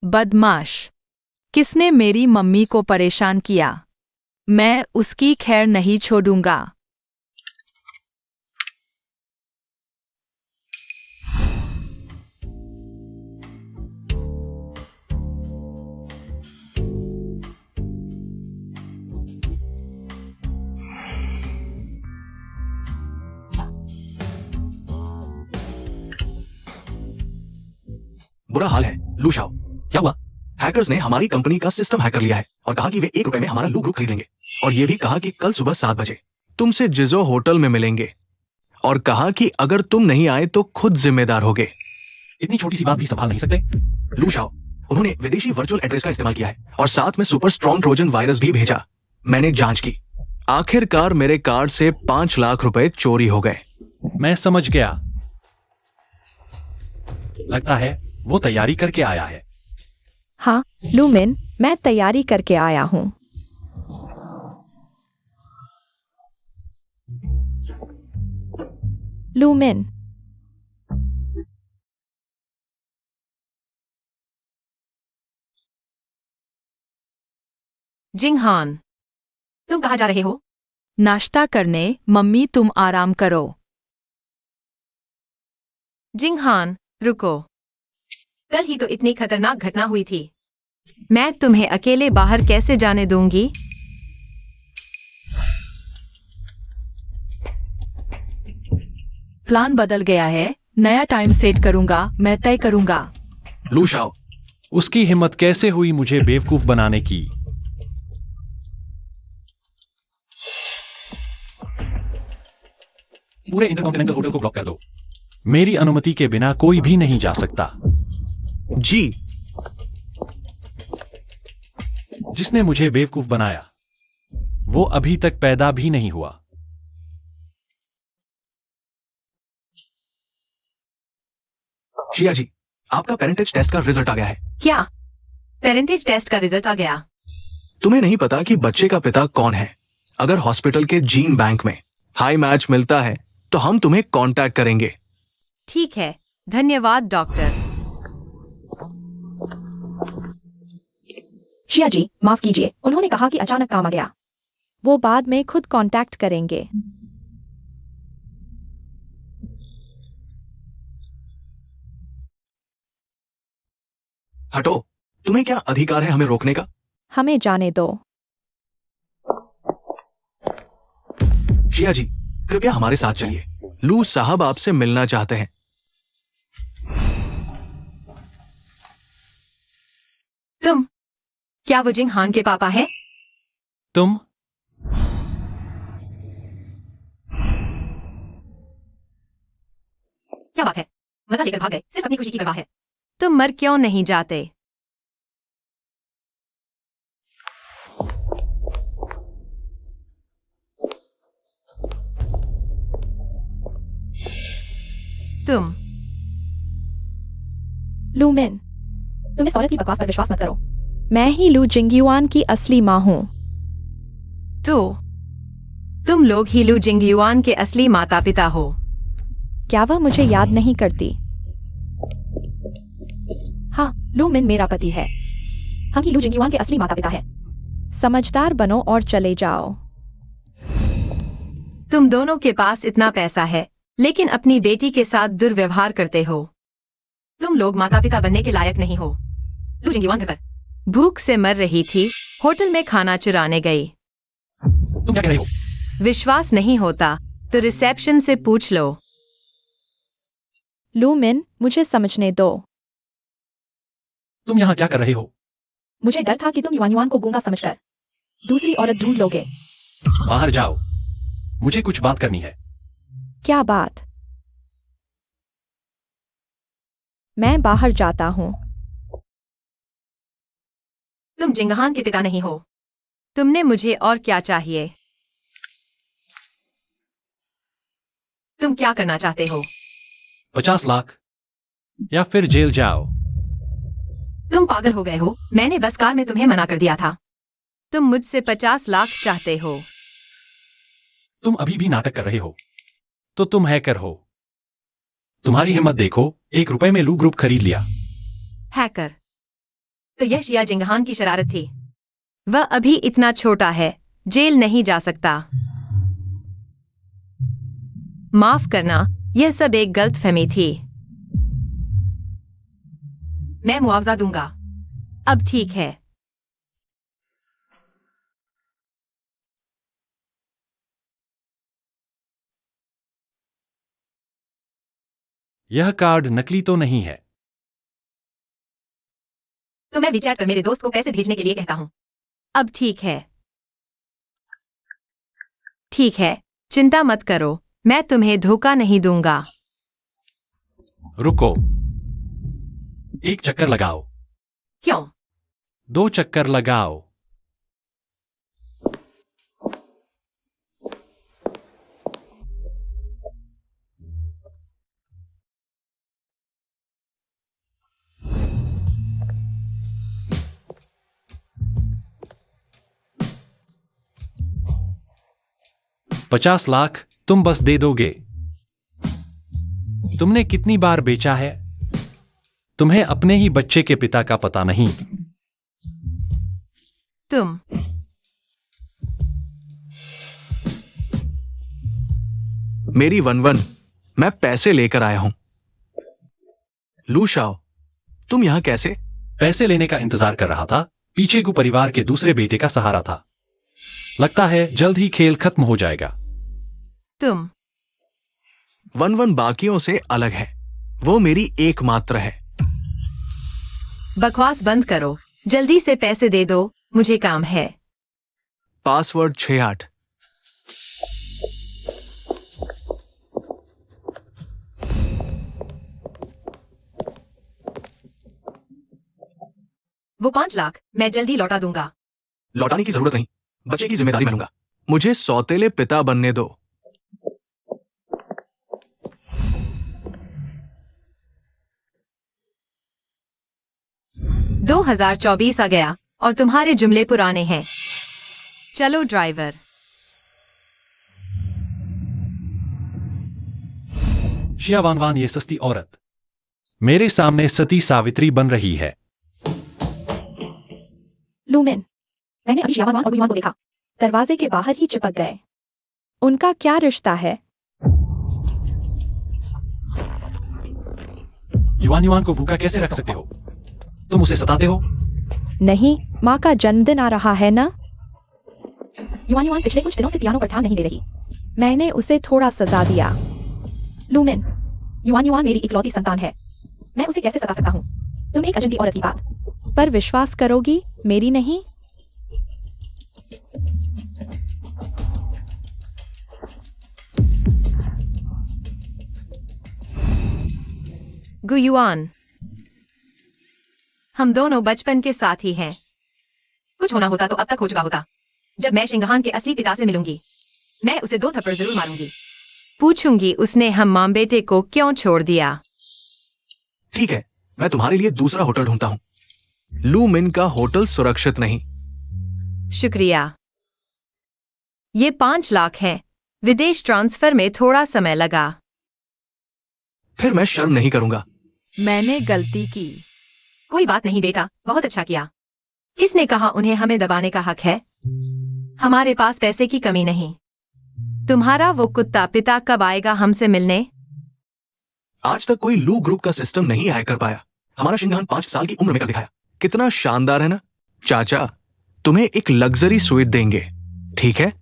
बदमाश। किसने मेरी मम्मी को परेशान किया? मैं उसकी खैर नहीं छोड़ूंगा। बुरा हाल है लू शाओ। क्या हुआ? हैकर्स ने हमारी कंपनी का सिस्टम हैक कर लिया है और कहा कि वे 1 रुपए में हमारा लू ग्रुप खरीद लेंगे। और ये भी कहा कि कल सुबह 7 बजे तुमसे जिजो होटल में मिलेंगे और कहा कि अगर तुम नहीं आए तो खुद जिम्मेदार होगे। इतनी छोटी सी बात भी संभाल नहीं सकते? लू शाओ, उन्होंने विदेशी वर्चुअल एड्रेस का इस्तेमाल किया है और साथ में सुपर स्ट्रॉन्ग ट्रोजन वायरस भी भेजा। मैंने जांच की। आखिरकार मेरे कार्ड से 5 लाख रुपए चोरी हो गए। मैं समझ गया। लगता है वो तैयारी करके आया है। हाँ लूमिन, मैं तैयारी करके आया हूँ। लूमिन, जिंगहान, तुम कहाँ जा रहे हो? नाश्ता करने। मम्मी तुम आराम करो। जिंगहान, रुको। कल ही तो इतनी खतरनाक घटना हुई थी। मैं तुम्हें अकेले बाहर कैसे जाने दूंगी? प्लान बदल गया है। नया टाइम सेट करूंगा। मैं तय करूंगा। लू शाओ, उसकी हिम्मत कैसे हुई मुझे बेवकूफ बनाने की? पूरे इंटरकॉन्टिनेंटल होटल को ब्लॉक कर दो। मेरी अनुमति के बिना कोई भी नहीं जा सकता। जी। जिसने मुझे बेवकूफ बनाया वो अभी तक पैदा भी नहीं हुआ। शिया जी, आपका पेरेंटेज टेस्ट का रिजल्ट आ गया है। क्या? पेरेंटेज टेस्ट का रिजल्ट आ गया? तुम्हें नहीं पता कि बच्चे का पिता कौन है? अगर हॉस्पिटल के जीन बैंक में हाई मैच मिलता है तो हम तुम्हें कांटेक्ट करेंगे। ठीक है, धन्यवाद डॉक्टर। शिया जी, माफ कीजिए, उन्होंने कहा कि अचानक काम आ गया। वो बाद में खुद कांटेक्ट करेंगे। हटो, तुम्हें क्या अधिकार है हमें रोकने का? हमें जाने दो। शिया जी, कृपया हमारे साथ चलिए। लू साहब आपसे मिलना चाहते हैं। तुम, क्या वो जिंगहान के पापा है? तुम क्या बात है? मजा लेकर भाग गए, सिर्फ अपनी खुशी की परवाह है। तुम मर क्यों नहीं जाते? तुम लूमिन, तुम इस औरत की बकवास पर विश्वास मत करो। मैं ही लू जिंगयुआन की असली माँ हूँ। तो तुम लोग ही लू जिंगयुआन के असली माता पिता हो। क्या वह मुझे याद नहीं करती? हाँ, लूमिन मेरा पति है। हम ही लू जिंगयुआन के असली माता पिता हैं। समझदार बनो और चले जाओ। तुम दोनों के पास इतना पैसा है, लेकिन अपनी बेटी के साथ दुर्व्यवहार करते हो। तुम लोग माता पिता बनने के लायक नहीं हो। लू जिंगयुआन घर पर भूख से मर रही थी, होटल में खाना चुराने गई। तुम क्या कह रहे हो? विश्वास नहीं होता तो रिसेप्शन से पूछ लो। लूमिन, मुझे समझने दो। तुम यहाँ क्या कर रहे हो? मुझे डर था कि तुम युआन को गूंगा समझकर दूसरी औरत ढूंढ लोगे। बाहर जाओ, मुझे कुछ बात करनी है। क्या बात? मैं बाहर जाता हूँ। तुम जिंगहान के पिता नहीं हो। तुमने मुझे और क्या चाहिए? तुम क्या करना चाहते हो? 50 लाख या फिर जेल जाओ। तुम पागल हो गए हो? मैंने बस कार में तुम्हें मना कर दिया था। तुम मुझसे 50 लाख चाहते हो? तुम अभी भी नाटक कर रहे हो। तो तुम हैकर हो। तुम्हारी हिम्मत देखो, 1 रुपए में लू ग्रुप खरीद लिया। हैकर? तो यह शिया जिंगहान की शरारत थी। वह अभी इतना छोटा है, जेल नहीं जा सकता। माफ करना, यह सब एक गलतफहमी थी। मैं मुआवजा दूंगा। अब ठीक है। यह कार्ड नकली तो नहीं है। तो मैं विचार कर मेरे दोस्त को पैसे भेजने के लिए कहता हूं। अब ठीक है। ठीक है, चिंता मत करो, मैं तुम्हें धोखा नहीं दूंगा। रुको, एक चक्कर लगाओ। क्यों? 2 चक्कर लगाओ। $50 लाख तुम बस दे दोगे? तुमने कितनी बार बेचा है? तुम्हें अपने ही बच्चे के पिता का पता नहीं। तुम मेरी वन, मैं पैसे लेकर आया हूं। लू शाओ, तुम यहां कैसे? पैसे लेने का इंतजार कर रहा था। पीछे को परिवार के दूसरे बेटे का सहारा था। लगता है जल्द ही खेल खत्म हो जाएगा। तुम वन बाकियों से अलग है। वो मेरी एकमात्र है। बकवास बंद करो, जल्दी से पैसे दे दो, मुझे काम है। पासवर्ड 68। वो 5 लाख मैं जल्दी लौटा दूंगा। लौटाने की जरूरत नहीं, बच्चे की जिम्मेदारी मैं लूंगा। मुझे सौतेले पिता बनने दो। – 2024 आ गया और तुम्हारे जुमले पुराने हैं। चलो ड्राइवर। शिया वान ये सस्ती औरत मेरे सामने सती सावित्री बन रही है। लूमेन, मैंने अभी शियावान और गुयुआन को देखा। दरवाजे के बाहर ही चिपक गए। उनका क्या रिश्ता है? युआन को भूखा कैसे रख सकते हो? तुम उसे सताते हो? नहीं, माँ का जन्मदिन आ रहा है ना। युआन पिछले कुछ दिनों से पियानो पर ध्यान नहीं दे रही। मैंने उसे थोड़ा सजा दिया। लूमेन, युआन मेरी इकलौती संतान है। मैं उसे कैसे सता सकता हूँ? तुम एक अजनबी औरत की बात पर विश्वास करोगी, मेरी नहीं। गुयुआन, हम दोनों बचपन के साथी हैं। कुछ होना होता तो अब तक हो चुका होता। जब मैं शिंगहान के असली पिता से मिलूंगी, मैं उसे 2 थप्पड़ जरूर मारूंगी। पूछूंगी उसने हम मां बेटे को क्यों छोड़ दिया। ठीक है, मैं तुम्हारे लिए दूसरा होटल ढूंढता हूं। लू मिन का होटल सुरक्षित नहीं। शुक्रिया। ये 5 लाख है। विदेश ट्रांसफर में थोड़ा समय लगा। फिर मैं शर्म नहीं करूंगा। मैंने गलती की। कोई बात नहीं बेटा, बहुत अच्छा किया। किसने कहा उन्हें हमें दबाने का हक है? हमारे पास पैसे की कमी नहीं। तुम्हारा वो कुत्ता पिता कब आएगा हमसे मिलने? आज तक कोई लू ग्रुप का सिस्टम नहीं हैक कर पाया। हमारा शिंगहान 5 साल की उम्र में कर दिखाया। कितना शानदार है ना? चाचा, तुम्हें एक लग्जरी स्वीट देंगे, ठीक है?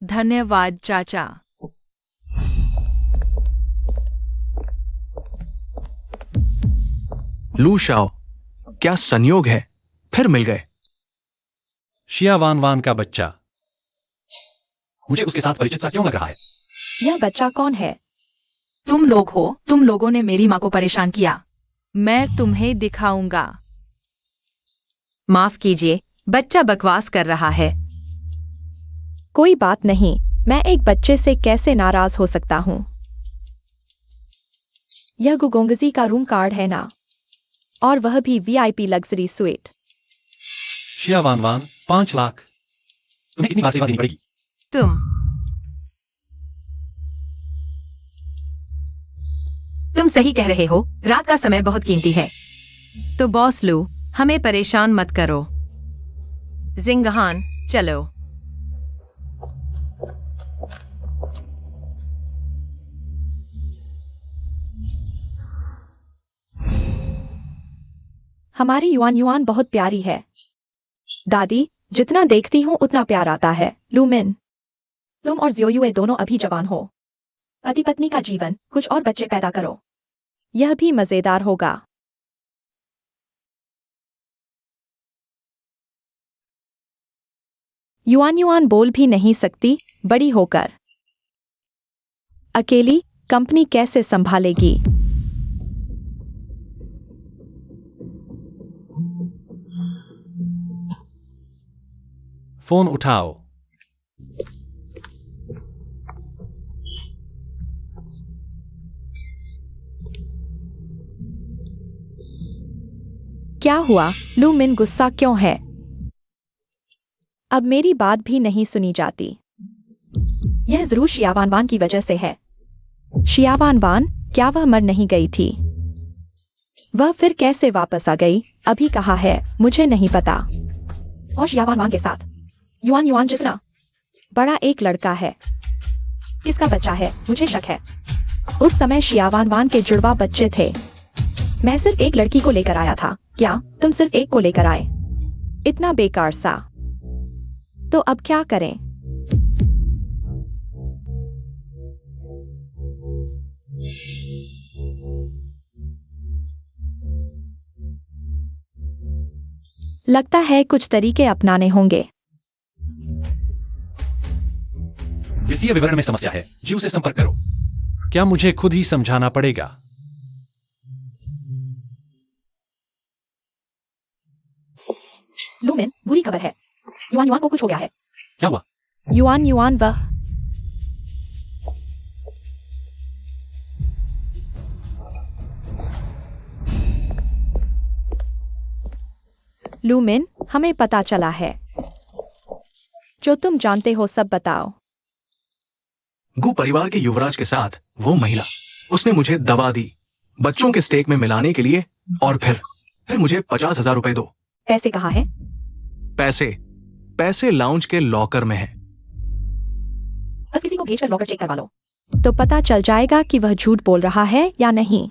धन्यवाद चाचा। लू शाओ, क्या संयोग है, फिर मिल गए। शिया वान का बच्चा। मुझे उसके साथ परिचित सा क्यों लग रहा है? यह बच्चा कौन है? तुम लोग हो। तुम लोगों ने मेरी माँ को परेशान किया। मैं तुम्हें दिखाऊंगा। माफ कीजिए, बच्चा बकवास कर रहा है। कोई बात नहीं, मैं एक बच्चे से कैसे नाराज हो सकता हूँ? यह गुगोंगजी का रूम कार्ड है ना? और वह भी VIP लग्जरी स्वीट। शिया वान 5 लाख। तुम्हें कितनी बार सेवा देनी पड़ेगी? तुम सही कह रहे हो, रात का समय बहुत कीमती है। तो बॉस लू, हमें परेशान मत करो। जिंगहान, चलो। हमारी युआन युआन बहुत प्यारी है। दादी, जितना देखती हूँ उतना प्यार आता है। लूमिन, तुम और जियोयुए दोनों अभी जवान हो। पति पत्नी का जीवन, कुछ और बच्चे पैदा करो। यह भी मजेदार होगा। युआन युआन बोल भी नहीं सकती, बड़ी होकर। अकेली कंपनी कैसे संभालेगी? फोन उठाओ। क्या हुआ? लूमिन गुस्सा क्यों है? अब मेरी बात भी नहीं सुनी जाती। यह जरूर शियावानवान की वजह से है। शियावानवान, क्या वह मर नहीं गई थी? वह फिर कैसे वापस आ गई? अभी कहा है, मुझे नहीं पता। और शियावानवान के साथ युआन युआन जितना बड़ा एक लड़का है। किसका बच्चा है? मुझे शक है। उस समय शियावानवान के जुड़वा बच्चे थे। मैं सिर्फ एक लड़की को लेकर आया था। क्या तुम सिर्फ एक को लेकर आए? इतना बेकार सा। तो अब क्या करें? लगता है कुछ तरीके अपनाने होंगे। वित्तीय विवरण में समस्या है, जीव से संपर्क करो। क्या मुझे खुद ही समझाना पड़ेगा? लूमिन, बुरी खबर है। युआन युआन को कुछ हो गया है। क्या हुआ? युआन युआन वह लूमिन, हमें पता चला है। जो तुम जानते हो सब बताओ। गु परिवार के युवराज के साथ वो महिला, उसने मुझे दबा दी बच्चों के स्टेक में मिलाने के लिए, और फिर मुझे 50,000 रुपए दो। पैसे कहाँ है? पैसे लाउंज के लॉकर में है। बस किसी को भेजकर लॉकर चेक करवा लो, तो पता चल जाएगा कि वह झूठ बोल रहा है या नहीं।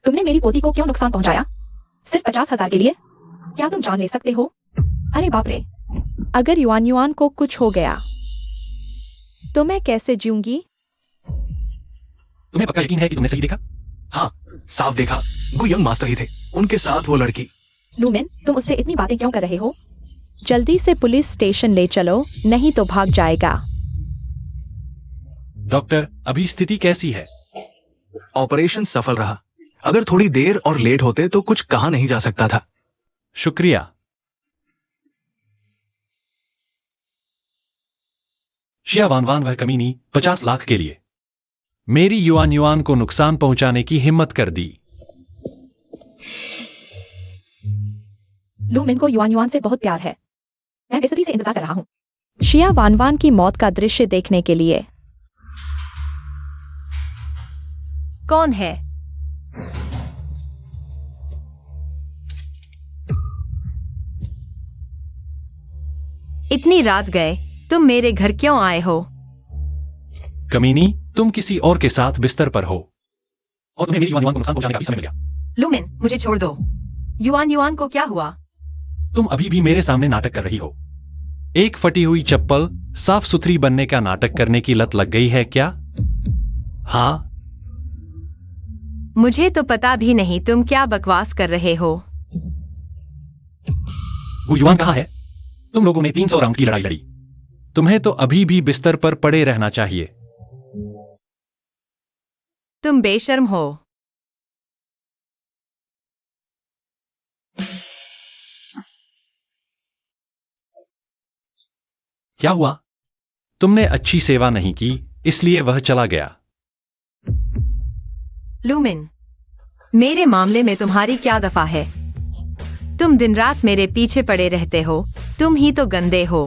तुमने मेरी पोती को क्यों नुकसान पहुंचाया? सिर्फ 50,000 के लिए? क्या तुम जान ले सकते हो? अरे बाप रे! अगर युआन युआन को कुछ हो गया तो मैं कैसे जीऊंगी? तुम्हें पक्का यकीन है कि तुमने सही देखा? हाँ, साफ देखा। गु यंग मास्टर ही थे, उनके साथ वो लड़की। लूमिन, तुम उससे इतनी बातें क्यों कर रहे हो? जल्दी से पुलिस स्टेशन ले चलो, नहीं तो भाग जाएगा। डॉक्टर, अभी स्थिति कैसी है? ऑपरेशन सफल रहा। अगर थोड़ी देर और लेट होते तो कुछ कहा नहीं जा सकता था। शुक्रिया। शियावानवान वह कमीनी 50 लाख के लिए मेरी युआन युआन को नुकसान पहुंचाने की हिम्मत कर दी। लूमिन को युआन युआन से बहुत प्यार है। मैं बेसब्री से इंतजार कर रहा हूँ शिया वानवान की मौत का दृश्य देखने के लिए। कौन है? इतनी रात गए, तुम मेरे घर क्यों आए हो? कमीनी, तुम किसी और के साथ बिस्तर पर हो और तुम्हें मेरी युआन युआन को नुकसान पहुंचाने का भी समय मिल गया। लूमिन, मुझे छोड़ दो। युआन युआन को क्या हुआ? तुम अभी भी मेरे सामने नाटक कर रही हो। एक फटी हुई चप्पल साफ सुथरी बनने का नाटक करने की लत लग गई है क्या? हाँ, मुझे तो पता भी नहीं तुम क्या बकवास कर रहे हो। वो युआन कहाँ है? तुम लोगों ने 300 राउंड की लड़ाई लड़ी। तुम्हें तो अभी भी बिस्तर पर पड़े रहना चाहिए। तुम बेशर्म हो। क्या हुआ? तुमने अच्छी सेवा नहीं की, इसलिए वह चला गया। लूमिन, मेरे मामले में तुम्हारी क्या दफा है? तुम दिन रात मेरे पीछे पड़े रहते हो। तुम ही तो गंदे हो।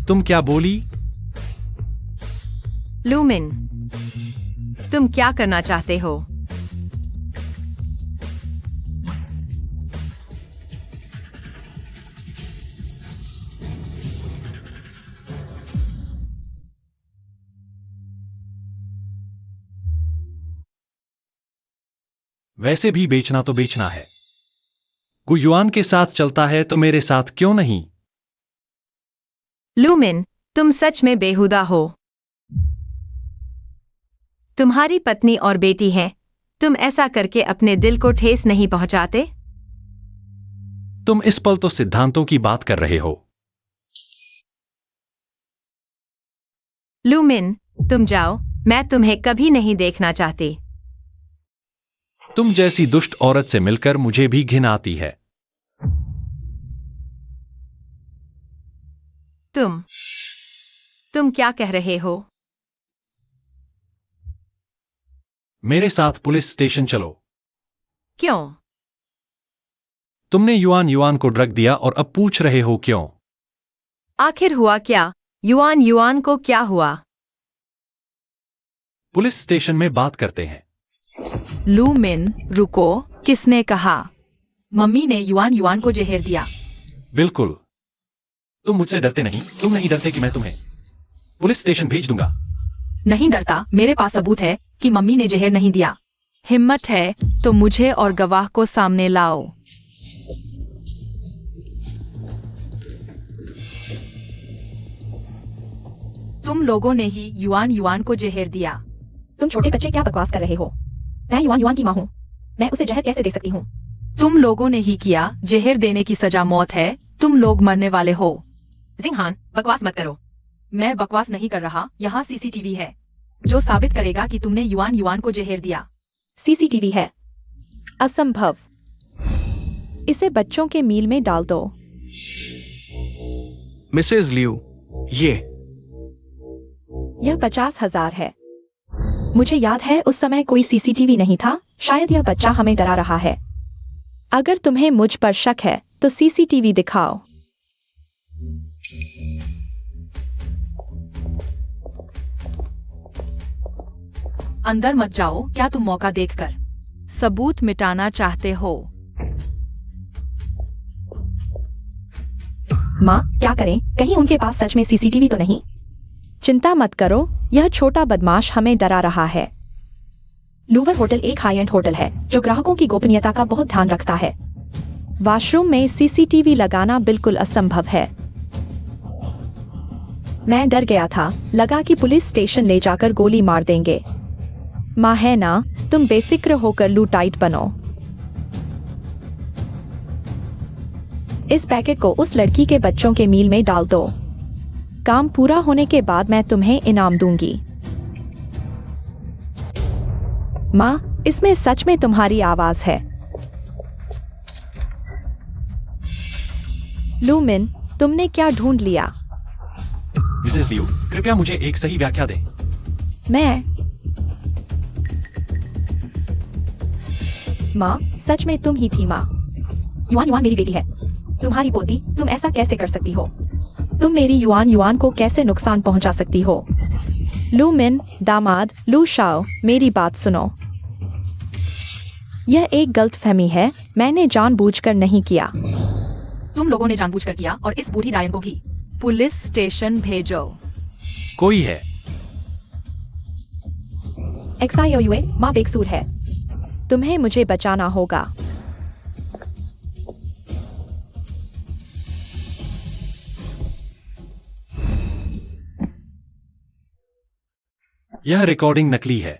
तुम क्या बोली? लूमिन, तुम क्या करना चाहते हो? वैसे भी बेचना तो बेचना है। गु युआन के साथ चलता है तो मेरे साथ क्यों नहीं? लूमिन, तुम सच में बेहुदा हो। तुम्हारी पत्नी और बेटी हैं। तुम ऐसा करके अपने दिल को ठेस नहीं पहुंचाते? तुम इस पल तो सिद्धांतों की बात कर रहे हो। लूमिन, तुम जाओ, मैं तुम्हें कभी नहीं देखना चाहती। तुम जैसी दुष्ट औरत से मिलकर मुझे भी घिन आती है। तुम क्या कह रहे हो? मेरे साथ पुलिस स्टेशन चलो। क्यों? तुमने युआन युआन को ड्रग दिया और अब पूछ रहे हो क्यों? आखिर हुआ क्या? युआन युआन को क्या हुआ? पुलिस स्टेशन में बात करते हैं। लूमिन, रुको, किसने कहा? मम्मी ने युआन युआन को जहर दिया। बिल्कुल। तुम मुझसे डरते नहीं, तुम नहीं डरते कि मैं तुम्हें पुलिस स्टेशन भेज दूंगा। नहीं डरता, मेरे पास सबूत है कि मम्मी ने जहर नहीं दिया। हिम्मत है तो मुझे और गवाह को सामने लाओ। तुम लोगों ने ही युआन युआन को जहर दिया। तुम छोटे बच्चे क्या बकवास कर रहे हो? मैं युआन युआन की माँ हूँ। मैं उसे जहर कैसे दे सकती हूँ? तुम लोगों ने ही किया। जहर देने की सजा मौत है। तुम लोग मरने वाले हो। जिंगहान, बकवास मत करो। मैं बकवास नहीं कर रहा। यहाँ सीसीटीवी है जो साबित करेगा कि तुमने युआन युआन को जहर दिया। सीसीटीवी है? असंभव। इसे बच्चों के मील में डाल दो। मिसेज लियू, ये यह 50,000 है। मुझे याद है उस समय कोई सीसीटीवी नहीं था। शायद यह बच्चा हमें डरा रहा है। अगर तुम्हें मुझ पर शक है तो सीसीटीवी दिखाओ। अंदर मत जाओ। क्या तुम मौका देखकर सबूत मिटाना चाहते हो? माँ, क्या करें? कहीं उनके पास सच में सीसीटीवी तो नहीं? चिंता मत करो, यह छोटा बदमाश हमें डरा रहा है। लूवर होटल एक हाई एंड होटल है जो ग्राहकों की गोपनीयता का बहुत ध्यान रखता है। वॉशरूम में सीसीटीवी लगाना बिल्कुल असंभव है। मैं डर गया था, लगा कि पुलिस स्टेशन ले जाकर गोली मार देंगे। माँ है ना, तुम बेफिक्र होकर लूटाइट बनो। इस पैकेट को उस लड़की के बच्चों के मील में डाल दो। काम पूरा होने के बाद मैं तुम्हें इनाम दूंगी। माँ, इसमें सच में तुम्हारी आवाज है। लूमिन, तुमने क्या ढूंढ लिया? मिसेस लियू, कृपया मुझे एक सही व्याख्या दें। मैं? माँ, सच में तुम ही थी माँ। युआन युआन मेरी बेटी है। तुम्हारी पोती, तुम ऐसा कैसे कर सकती हो? तुम मेरी युआन युआन को कैसे नुकसान पहुंचा सकती हो? लूमिन, दामाद, लू शाओ, मेरी बात सुनो। यह एक गलतफहमी है। मैंने जानबूझकर नहीं किया। तुम लोगों ने जानबूझकर किया और इस बूढ़ी डायन को भी पुलिस स्टेशन भेजो। कोई है। एक्साईओयूए, माँ बेकसूर है। तुम्हें मुझे बचाना होगा। यह रिकॉर्डिंग नकली है।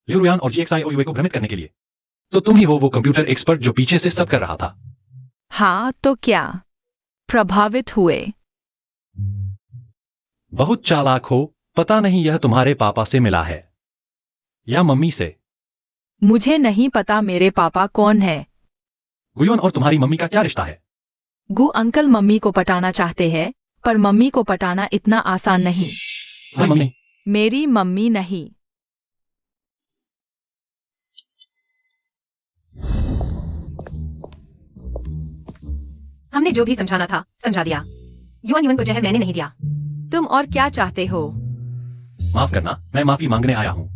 ल्यूरियान और जीएक्सआईओयूए को भ्रमित करने के लिए। तो तुम ही हो वो कंप्यूटर एक्सपर्ट जो पीछे से सब कर रहा था। हाँ तो क्या? प्रभावित हुए? बहुत चालाक हो। पता नहीं यह तुम्हारे पापा से मिला है या मम्मी से। मुझे नहीं पता मेरे पापा कौन है। गुयोन और तुम्हारी मम्मी का क्या रिश्ता है? गु अंकल मम्मी को पटाना चाहते हैं, पर मम्मी को पटाना इतना आसान नहीं। हाँ, मम्मी। मेरी मम्मी नहीं। हमने जो भी समझाना था समझा दिया। युआन युआन को जहर मैंने नहीं दिया। तुम और क्या चाहते हो? माफ करना, मैं माफी मांगने आया हूँ।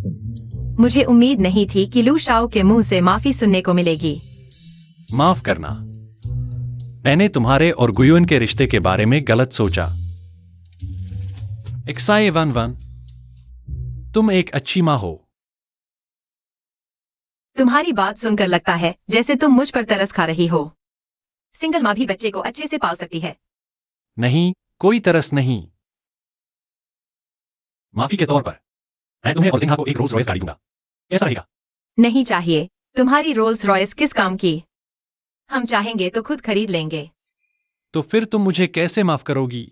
मुझे उम्मीद नहीं थी कि लू शाओ के मुंह से माफी सुनने को मिलेगी। माफ करना, मैंने तुम्हारे और गुयोन के रिश्ते के बारे में गलत सोचा। एक्साई वन वन, तुम एक अच्छी माँ हो। तुम्हारी बात सुनकर लगता है जैसे तुम मुझ पर तरस खा रही हो। सिंगल माँ भी बच्चे को अच्छे से पाल सकती है। नहीं, कोई तरस नहीं। माफी के तौर पर मैं तुम्हें और जिंहा को एक रोल्स रॉयस गाड़ी दूंगा। कैसा रहेगा? नहीं चाहिए। तुम्हारी रोल्स रॉयस किस काम की? हम चाहेंगे तो खुद खरीद लेंगे। तो फिर तुम मुझे कैसे माफ करोगी?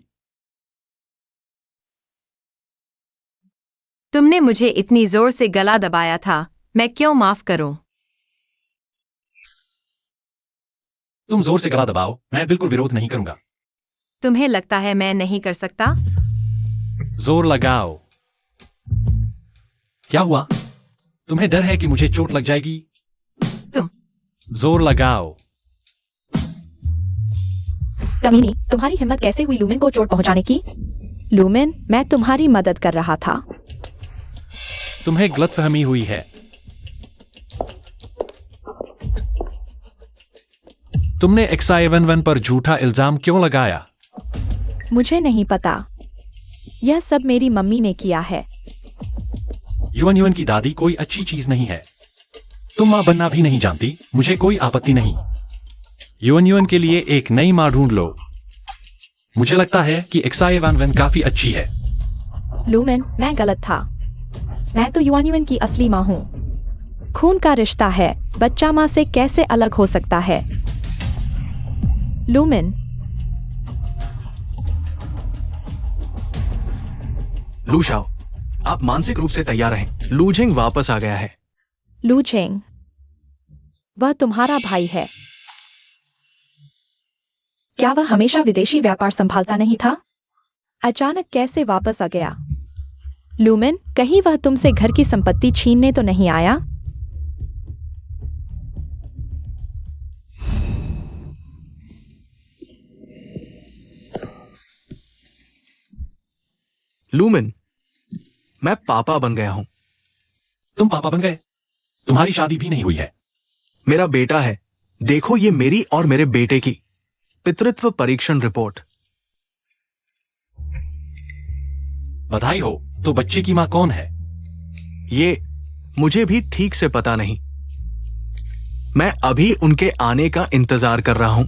तुमने मुझे इतनी जोर से गला दबाया था, मैं क्यों माफ करूं? तुम जोर से गला दबाओ, मैं बिल्कुल विरोध नहीं करूंगा। तुम्हें लगता है मैं नहीं कर सकता? जोर लगाओ। क्या हुआ? तुम्हें डर है कि मुझे चोट लग जाएगी? तुम जोर लगाओ। कमीनी, तुम्हारी हिम्मत कैसे हुई लूमेन को चोट पहुंचाने की? लूमेन, मैं तुम्हारी मदद कर रहा था। तुम्हें गलतफहमी हुई है। तुमने XI11 पर झूठा इल्जाम क्यों लगाया? मुझे नहीं पता। यह सब मेरी मम्मी ने किया है। युवन की दादी कोई अच्छी चीज नहीं है। तुम मां बनना भी नहीं जानती, मुझे कोई आपत्ति नहीं। युवन के लिए एक नई मां ढूंढ लो। मुझे लगता है कि XI11 काफी अच्छी है। लूमेन, मैं गलत था। मैं तो युवन की असली माँ हूँ। खून का रिश्ता है, बच्चा माँ से कैसे अलग हो सकता है? लूमेन, लू शाओ, आप मानसिक रूप से तैयार रहें। लू जिंग वापस आ गया है। लू चेंग, वह तुम्हारा भाई है। क्या वह हमेशा विदेशी व्यापार संभालता नहीं था? अचानक कैसे वापस आ गया? लूमेन, कहीं वह तुमसे घर की संपत्ति छीनने तो नहीं आया? लूमिन, मैं पापा बन गया हूं। तुम पापा बन गए? तुम्हारी शादी भी नहीं हुई है। मेरा बेटा है। देखो, ये मेरी और मेरे बेटे की पितृत्व परीक्षण रिपोर्ट। बधाई हो। तो बच्चे की मां कौन है? ये मुझे भी ठीक से पता नहीं। मैं अभी उनके आने का इंतजार कर रहा हूं।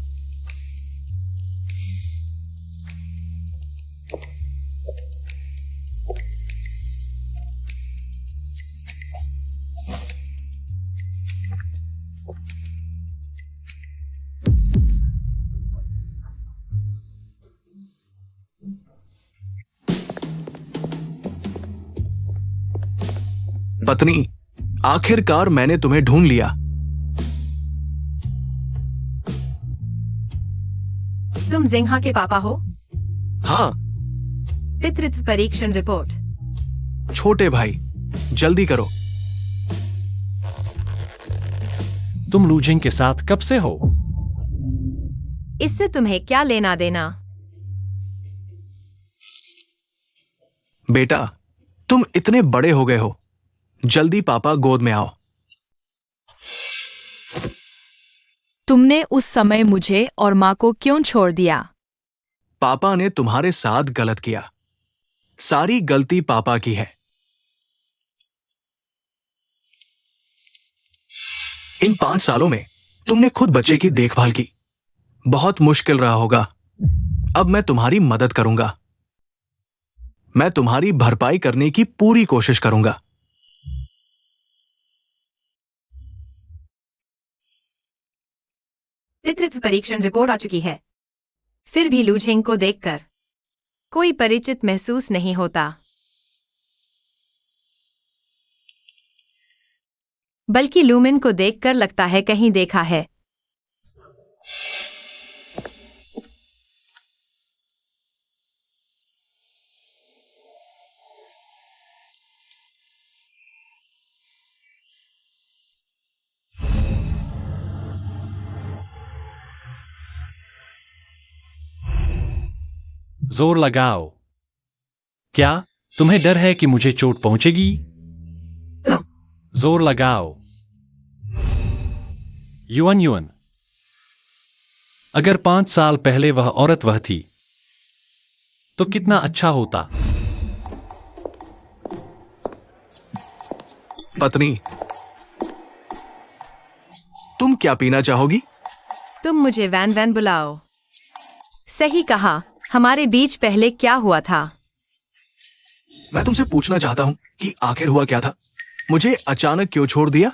पत्नी, आखिरकार मैंने तुम्हें ढूंढ लिया। तुम जिंहा के पापा हो? हाँ, पितृत्व परीक्षण रिपोर्ट। छोटे भाई, जल्दी करो। तुम लूजिंग के साथ कब से हो? इससे तुम्हें क्या लेना देना? बेटा, तुम इतने बड़े हो गए हो। जल्दी पापा गोद में आओ। तुमने उस समय मुझे और माँ को क्यों छोड़ दिया? पापा ने तुम्हारे साथ गलत किया। सारी गलती पापा की है। इन 5 सालों में तुमने खुद बच्चे की देखभाल की। बहुत मुश्किल रहा होगा। अब मैं तुम्हारी मदद करूंगा। मैं तुम्हारी भरपाई करने की पूरी कोशिश करूंगा। पितृत्व परीक्षण रिपोर्ट आ चुकी है। फिर भी लूझेंग को देखकर कोई परिचित महसूस नहीं होता, बल्कि लूमिन को देखकर लगता है कहीं देखा है। जोर लगाओ। क्या तुम्हें डर है कि मुझे चोट पहुंचेगी? जोर लगाओ। युवन, अगर 5 साल पहले वह औरत वह थी तो कितना अच्छा होता। पत्नी, तुम क्या पीना चाहोगी? तुम मुझे वैन वैन बुलाओ। सही कहा। हमारे बीच पहले क्या हुआ था? मैं तुमसे पूछना चाहता हूँ कि आखिर हुआ क्या था? मुझे अचानक क्यों छोड़ दिया?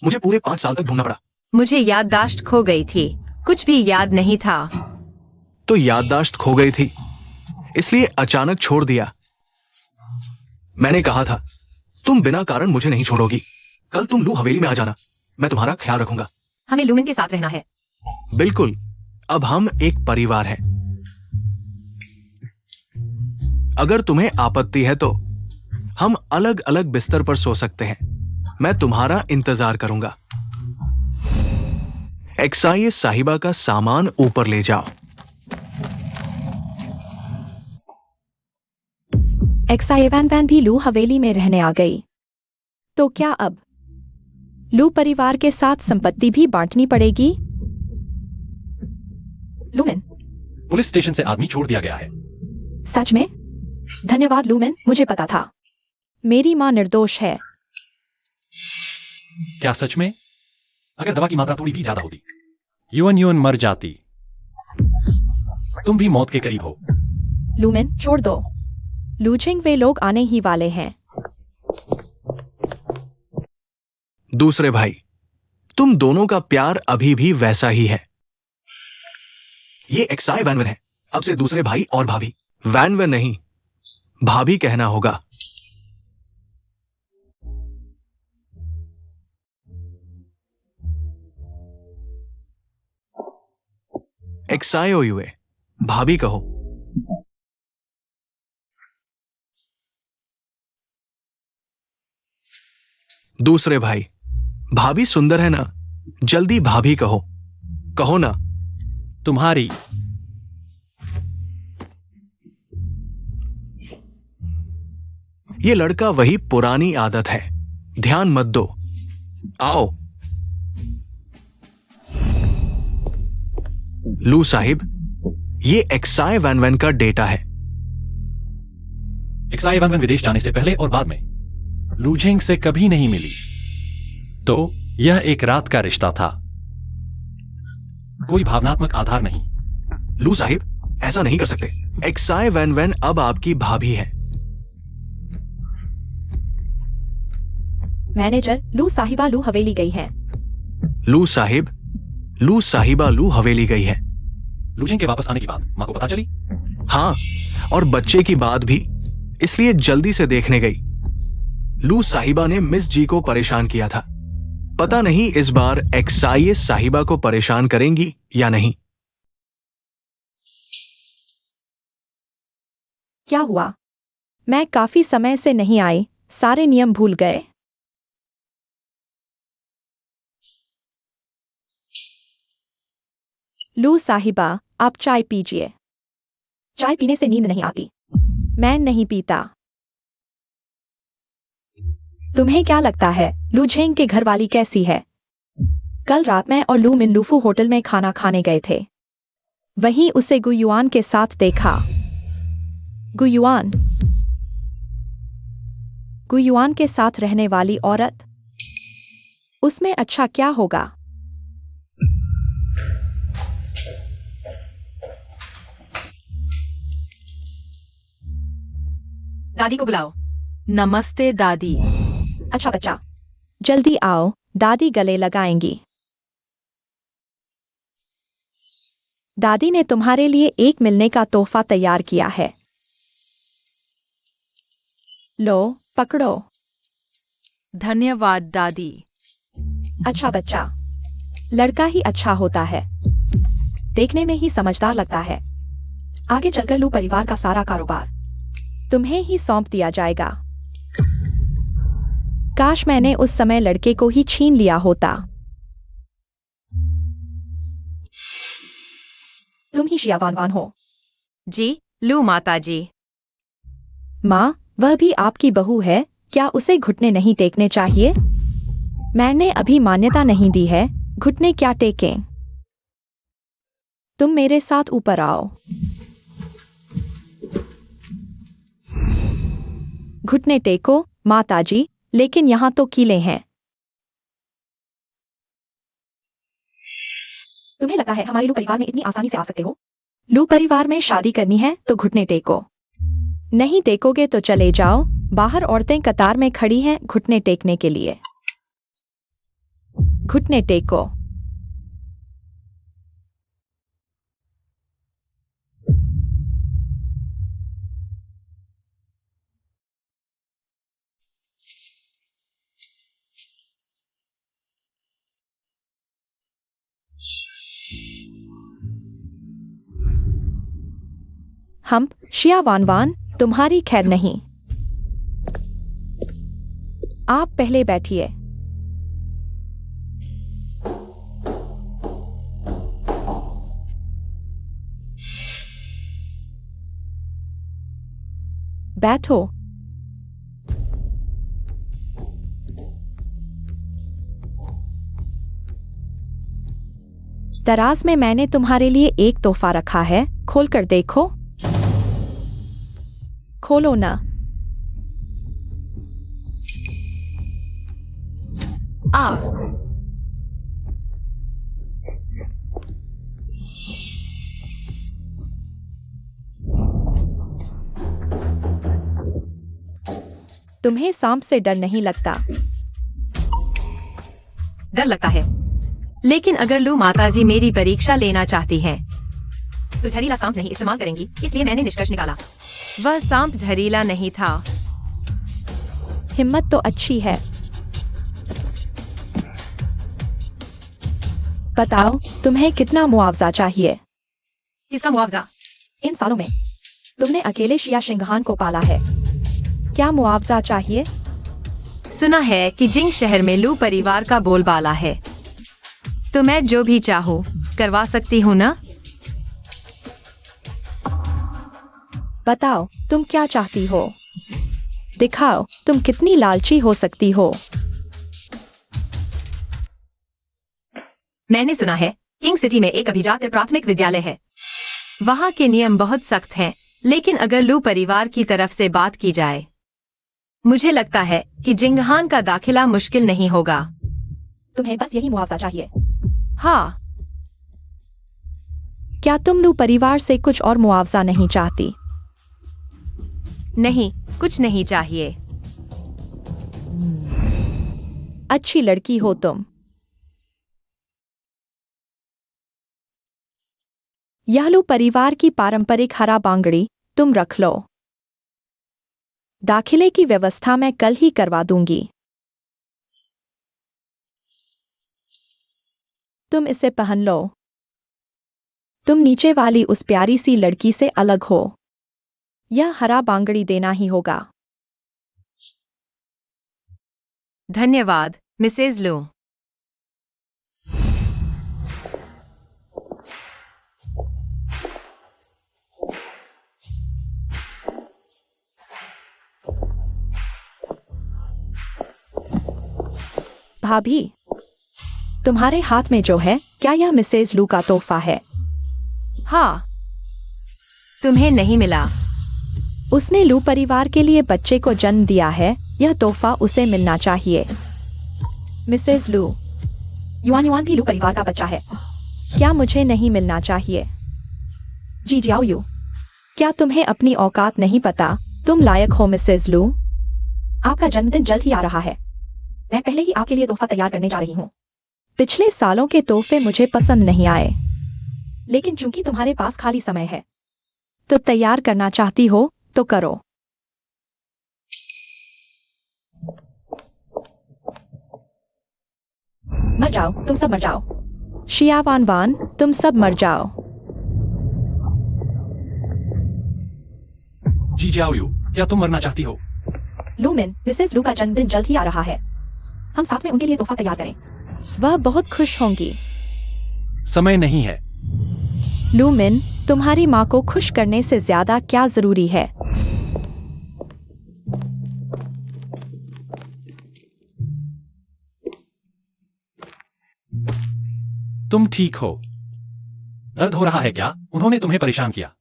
मुझे पूरे 5 साल तक ढूंढना पड़ा। मुझे याददाश्त खो गई थी, कुछ भी याद नहीं था। तो याददाश्त खो गई थी, इसलिए अचानक छोड़ दिया। मैंने कहा था तुम बिना कारण मुझे नहीं छोड़ोगी। कल तुम लू हवेली में आ जाना, मैं तुम्हारा ख्याल रखूंगा। हमें लूमिन के साथ रहना है। बिल्कुल, अब हम एक परिवार हैं। अगर तुम्हें आपत्ति है तो हम अलग अलग बिस्तर पर सो सकते हैं। मैं तुम्हारा इंतजार करूंगा। एक्साइज साहिबा का सामान ऊपर ले जाओ। एक्साइवान वैन भी लू हवेली में रहने आ गई। तो क्या अब लू परिवार के साथ संपत्ति भी बांटनी पड़ेगी? लूमेन, पुलिस स्टेशन से आदमी छोड़ दिया गया है। सच में? धन्यवाद लूमेन, मुझे पता था। मेरी मां निर्दोष है। क्या सच में? अगर दवा की मात्रा थोड़ी भी ज्यादा होती, युवन युवन मर जाती। तुम भी मौत के करीब हो। लूमेन, छोड़ दो। लूजिंग वे लोग आने ही वाले हैं। दूसरे भाई, तुम दोनों का प्यार अभी भी वैसा ही है। ये एक्साई वैन वैन है। अब से दूसरे भाई और भाभी। वैन वैन नहीं, भाभी कहना होगा। एक्सायो युए, भाभी कहो। दूसरे भाई, भाभी सुंदर है ना, जल्दी भाभी कहो। कहो ना। तुम्हारी ये लड़का वही पुरानी आदत है, ध्यान मत दो। आओ। लू साहिब, ये एक्साई वैन वैन का डेटा है। एक्साई वैन वैन विदेश जाने से पहले और बाद में लूझेंग से कभी नहीं मिली। तो यह एक रात का रिश्ता था, कोई भावनात्मक आधार नहीं। लू साहिब, ऐसा नहीं कर सकते। एक्साई वैन वैन अब आपकी भाभी है। मैनेजर, लू साहिबा लू हवेली गई है। लू साहिब, लू साहिबा लू हवेली गई है। लूझेंग के वापस आने की बात मां को पता चली? हाँ, और बच्चे की बात भी, इसलिए जल्दी से देखने गई। लू साहिबा ने मिस जी को परेशान किया था। पता नहीं इस बार एक्साई साहिबा को परेशान करेंगी या नहीं। क्या हुआ? मैं काफी समय से नहीं आई, सारे नियम भूल गए। लू साहिबा, आप चाय पीजिए। चाय पीने से नींद नहीं आती। मैं नहीं पीता। तुम्हें क्या लगता है लूझेंग के घर वाली कैसी है? कल रात मैं और लू मिन लूफू होटल में खाना खाने गए थे। वहीं उसे गुयुआन के साथ देखा। गुयुआन, गुयुआन के साथ रहने वाली औरत, उसमें अच्छा क्या होगा? दादी को बुलाओ। नमस्ते दादी। अच्छा बच्चा, जल्दी आओ, दादी गले लगाएंगी। दादी ने तुम्हारे लिए एक मिलने का तोहफा तैयार किया है। लो, पकड़ो। धन्यवाद दादी। अच्छा बच्चा, लड़का ही अच्छा होता है, देखने में ही समझदार लगता है। आगे चलकर लू परिवार का सारा कारोबार तुम्हें ही सौंप दिया जाएगा। काश मैंने उस समय लड़के को ही छीन लिया होता। तुम ही शियावान हो। जी, लू माता जी। माँ, वह भी आपकी बहू है, क्या उसे घुटने नहीं टेकने चाहिए? मैंने अभी मान्यता नहीं दी है, घुटने क्या टेकें? तुम मेरे साथ ऊपर आओ। घुटने टेको माताजी, लेकिन यहाँ तो कीले हैं। तुम्हें लगता है हमारे लू परिवार में इतनी आसानी से आ सकते हो? लू परिवार में शादी करनी है तो घुटने टेको। नहीं टेकोगे तो चले जाओ। बाहर औरतें कतार में खड़ी हैं घुटने टेकने के लिए। घुटने टेको। हम शिया वान वान, तुम्हारी खैर नहीं। आप पहले बैठिए। बैठो। दराज में मैंने तुम्हारे लिए एक तोहफा रखा है, खोलकर देखो। खोलो ना। आ तुम्हें सांप से डर नहीं लगता? डर लगता है, लेकिन अगर लू माताजी मेरी परीक्षा लेना चाहती हैं, तो जहरीला सांप नहीं इस्तेमाल करेंगी, इसलिए मैंने निष्कर्ष निकाला वह सांप जहरीला नहीं था। हिम्मत तो अच्छी है। बताओ तुम्हें कितना मुआवजा चाहिए? किसका मुआवजा? इन सालों में तुमने अकेले शिया शिंगहान को पाला है, क्या मुआवजा चाहिए? सुना है कि जिंग शहर में लू परिवार का बोलबाला है, तो मैं जो भी चाहूँ करवा सकती हूँ ना? बताओ तुम क्या चाहती हो? दिखाओ तुम कितनी लालची हो सकती हो। मैंने सुना है किंग सिटी में एक अभिजात प्राथमिक विद्यालय है। वहाँ के नियम बहुत सख्त हैं, लेकिन अगर लू परिवार की तरफ से बात की जाए, मुझे लगता है कि जिंगहान का दाखिला मुश्किल नहीं होगा। तुम्हें बस यही मुआवजा चाहिए? हाँ। क्या तुम लू परिवार से कुछ और मुआवजा नहीं चाहती? नहीं, कुछ नहीं चाहिए। अच्छी लड़की हो तुम। यह लू परिवार की पारंपरिक हरा बांगड़ी तुम रख लो। दाखिले की व्यवस्था मैं कल ही करवा दूंगी। तुम इसे पहन लो। तुम नीचे वाली उस प्यारी सी लड़की से अलग हो। यह हरा बांगड़ी देना ही होगा। धन्यवाद मिसेज लू। भाभी, तुम्हारे हाथ में जो है, क्या यह मिसेज लू का तोहफा है? हाँ। तुम्हें नहीं मिला? उसने लू परिवार के लिए बच्चे को जन्म दिया है, यह तोहफा उसे मिलना चाहिए। मिसेज लू, युआन युआन भी लू परिवार का बच्चा है, क्या मुझे नहीं मिलना चाहिए? जी जाओ यू, क्या तुम्हें अपनी औकात नहीं पता? तुम लायक हो मिसेज लू। आपका जन्मदिन जल्द ही आ रहा है, मैं पहले ही आपके लिए तोहफा तैयार करने जा रही हूँ। पिछले सालों के तोहफे मुझे पसंद नहीं आए, लेकिन चूंकि तुम्हारे पास खाली समय है, तो तैयार करना चाहती हो तो करो। मर जाओ, तुम सब मर जाओ। शिया वान वान, तुम सब मर जाओ। जी जाओ, क्या तुम मरना चाहती हो? लूमिन, मिसेस लू का जन्मदिन जल्द ही आ रहा है, हम साथ में उनके लिए तोहफा तैयार करें, वह बहुत खुश होंगी। समय नहीं है। लूमिन, तुम्हारी माँ को खुश करने से ज्यादा क्या जरूरी है? तुम ठीक हो? दर्द हो रहा है क्या? उन्होंने तुम्हें परेशान किया?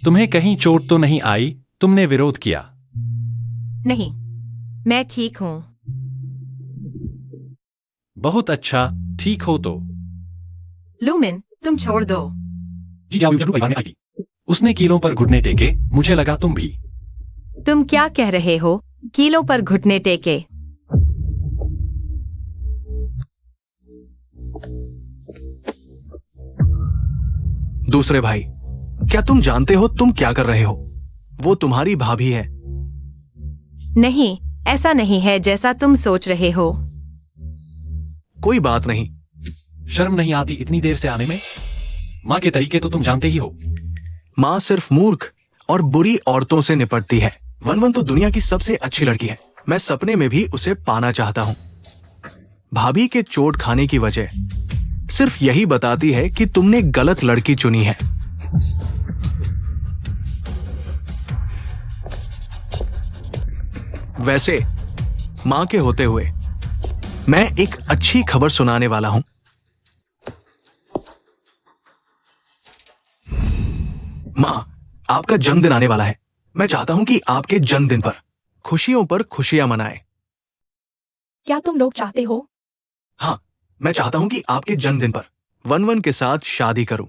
तुम्हें कहीं चोट तो नहीं आई? तुमने विरोध किया? नहीं, मैं ठीक हूँ। बहुत अच्छा, ठीक हो तो लूमिन, तुम छोड़ दो। जी जाओ, जरूर परिवार में आई थी। उसने कीलों पर घुटने टेके, मुझे लगा तुम भी। तुम क्या कह रहे हो? कीलों पर घुटने टेके? दूसरे भाई, क्या तुम जानते हो तुम क्या कर रहे हो? वो तुम्हारी भाभी है। नहीं, ऐसा नहीं है जैसा तुम सोच रहे हो। कोई बात नहीं। शर्म नहीं आती इतनी देर से आने में? माँ के तरीके तो तुम जानते ही हो। माँ सिर्फ मूर्ख और बुरी औरतों से निपटती है। वन वन तो दुनिया की सबसे अच्छी लड़की है। मैं सपने में भी उसे पाना चाहता हूँ। भाभी के चोट खाने की वजह सिर्फ यही बताती है कि तुमने गलत लड़की चुनी है। वैसे मां के होते हुए मैं एक अच्छी खबर सुनाने वाला हूं। मां, आपका जन्मदिन आने वाला है। मैं चाहता हूं कि आपके जन्मदिन पर खुशियां मनाएं। क्या तुम लोग चाहते हो? हाँ, मैं चाहता हूं कि आपके जन्मदिन पर वन वन के साथ शादी करूं।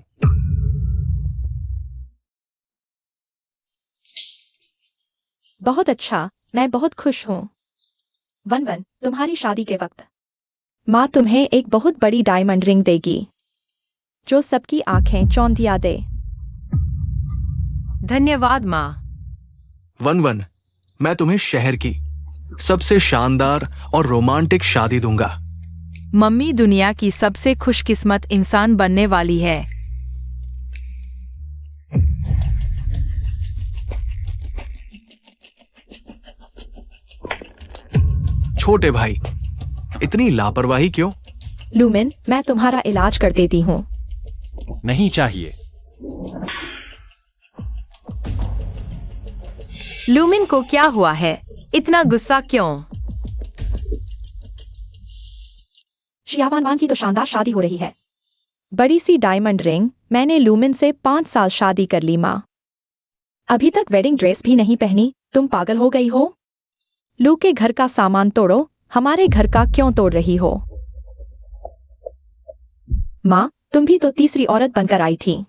बहुत अच्छा, मैं बहुत खुश हूँ। वन वन, तुम्हारी शादी के वक्त माँ तुम्हें एक बहुत बड़ी डायमंड रिंग देगी जो सबकी आंखें चौंधिया दे। धन्यवाद माँ। वन वन, मैं तुम्हें शहर की सबसे शानदार और रोमांटिक शादी दूंगा। मम्मी दुनिया की सबसे खुशकिस्मत इंसान बनने वाली है। छोटे भाई, इतनी लापरवाही क्यों? लूमिन, मैं तुम्हारा इलाज कर देती हूँ। नहीं चाहिए। लूमिन को क्या हुआ है? इतना गुस्सा क्यों? शियावान की तो शानदार शादी हो रही है। बड़ी सी डायमंड रिंग। मैंने लूमिन से 5 साल शादी कर ली माँ। अभी तक वेडिंग ड्रेस भी नहीं पहनी। तुम पागल हो गई हो? लू के घर का सामान तोड़ो, हमारे घर का क्यों तोड़ रही हो? माँ, तुम भी तो तीसरी औरत बनकर आई थी।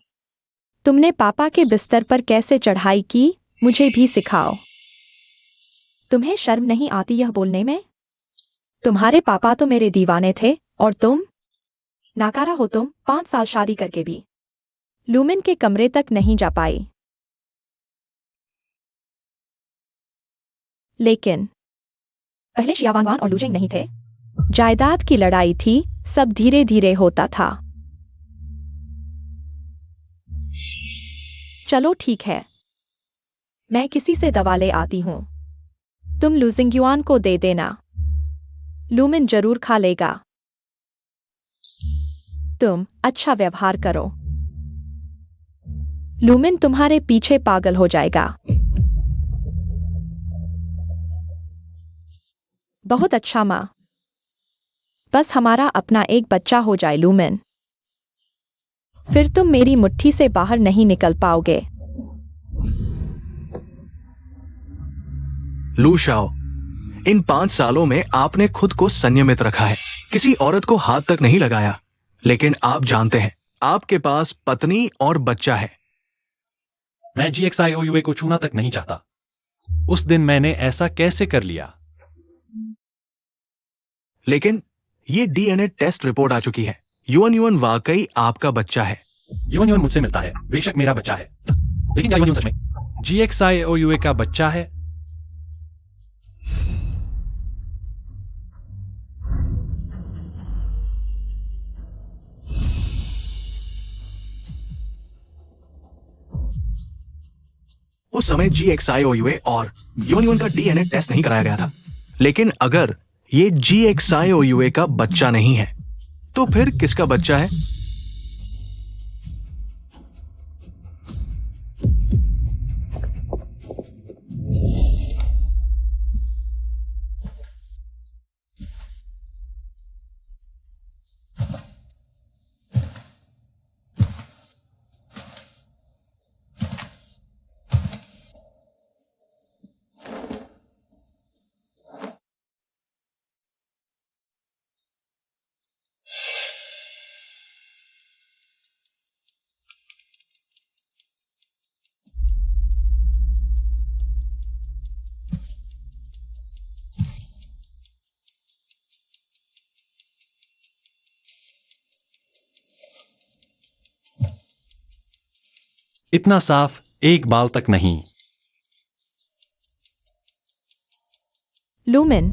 तुमने पापा के बिस्तर पर कैसे चढ़ाई की, मुझे भी सिखाओ। तुम्हें शर्म नहीं आती यह बोलने में? तुम्हारे पापा तो मेरे दीवाने थे और तुम नाकारा हो। तुम 5 साल शादी करके भी लूमिन के कमरे तक नहीं जा पाई। लेकिन पहले शियावान और लूजिंग नहीं थे। जायदाद की लड़ाई थी, सब धीरे धीरे होता था। चलो ठीक है, मैं किसी से दवा ले आती हूँ। तुम लूजिंग युआन को दे देना, लूमिन जरूर खा लेगा। तुम अच्छा व्यवहार करो, लूमिन तुम्हारे पीछे पागल हो जाएगा। बहुत अच्छा माँ, बस हमारा अपना एक बच्चा हो जाए लूमिन, फिर तुम मेरी मुट्ठी से बाहर नहीं निकल पाओगे। लू शाओ, इन 5 सालों में आपने खुद को संयमित रखा है, किसी औरत को हाथ तक नहीं लगाया। लेकिन आप जानते हैं, आपके पास पत्नी और बच्चा है। मैं GXIOUA को छूना तक नहीं चाहता। उस दिन मैंने ऐसा कैसे कर लिया? लेकिन ये डीएनए टेस्ट रिपोर्ट आ चुकी है। युवन युवन वाकई आपका बच्चा है। युवन युवन मुझसे मिलता है, बेशक मेरा बच्चा है। लेकिन क्या युवन युवन सच में GXIOUA का बच्चा है? उस समय GXIOUA और युवन युवन का डीएनए टेस्ट नहीं कराया गया था। लेकिन अगर ये GXIOUA का बच्चा नहीं है, तो फिर किसका बच्चा है? इतना साफ, एक बाल तक नहीं। लूमिन,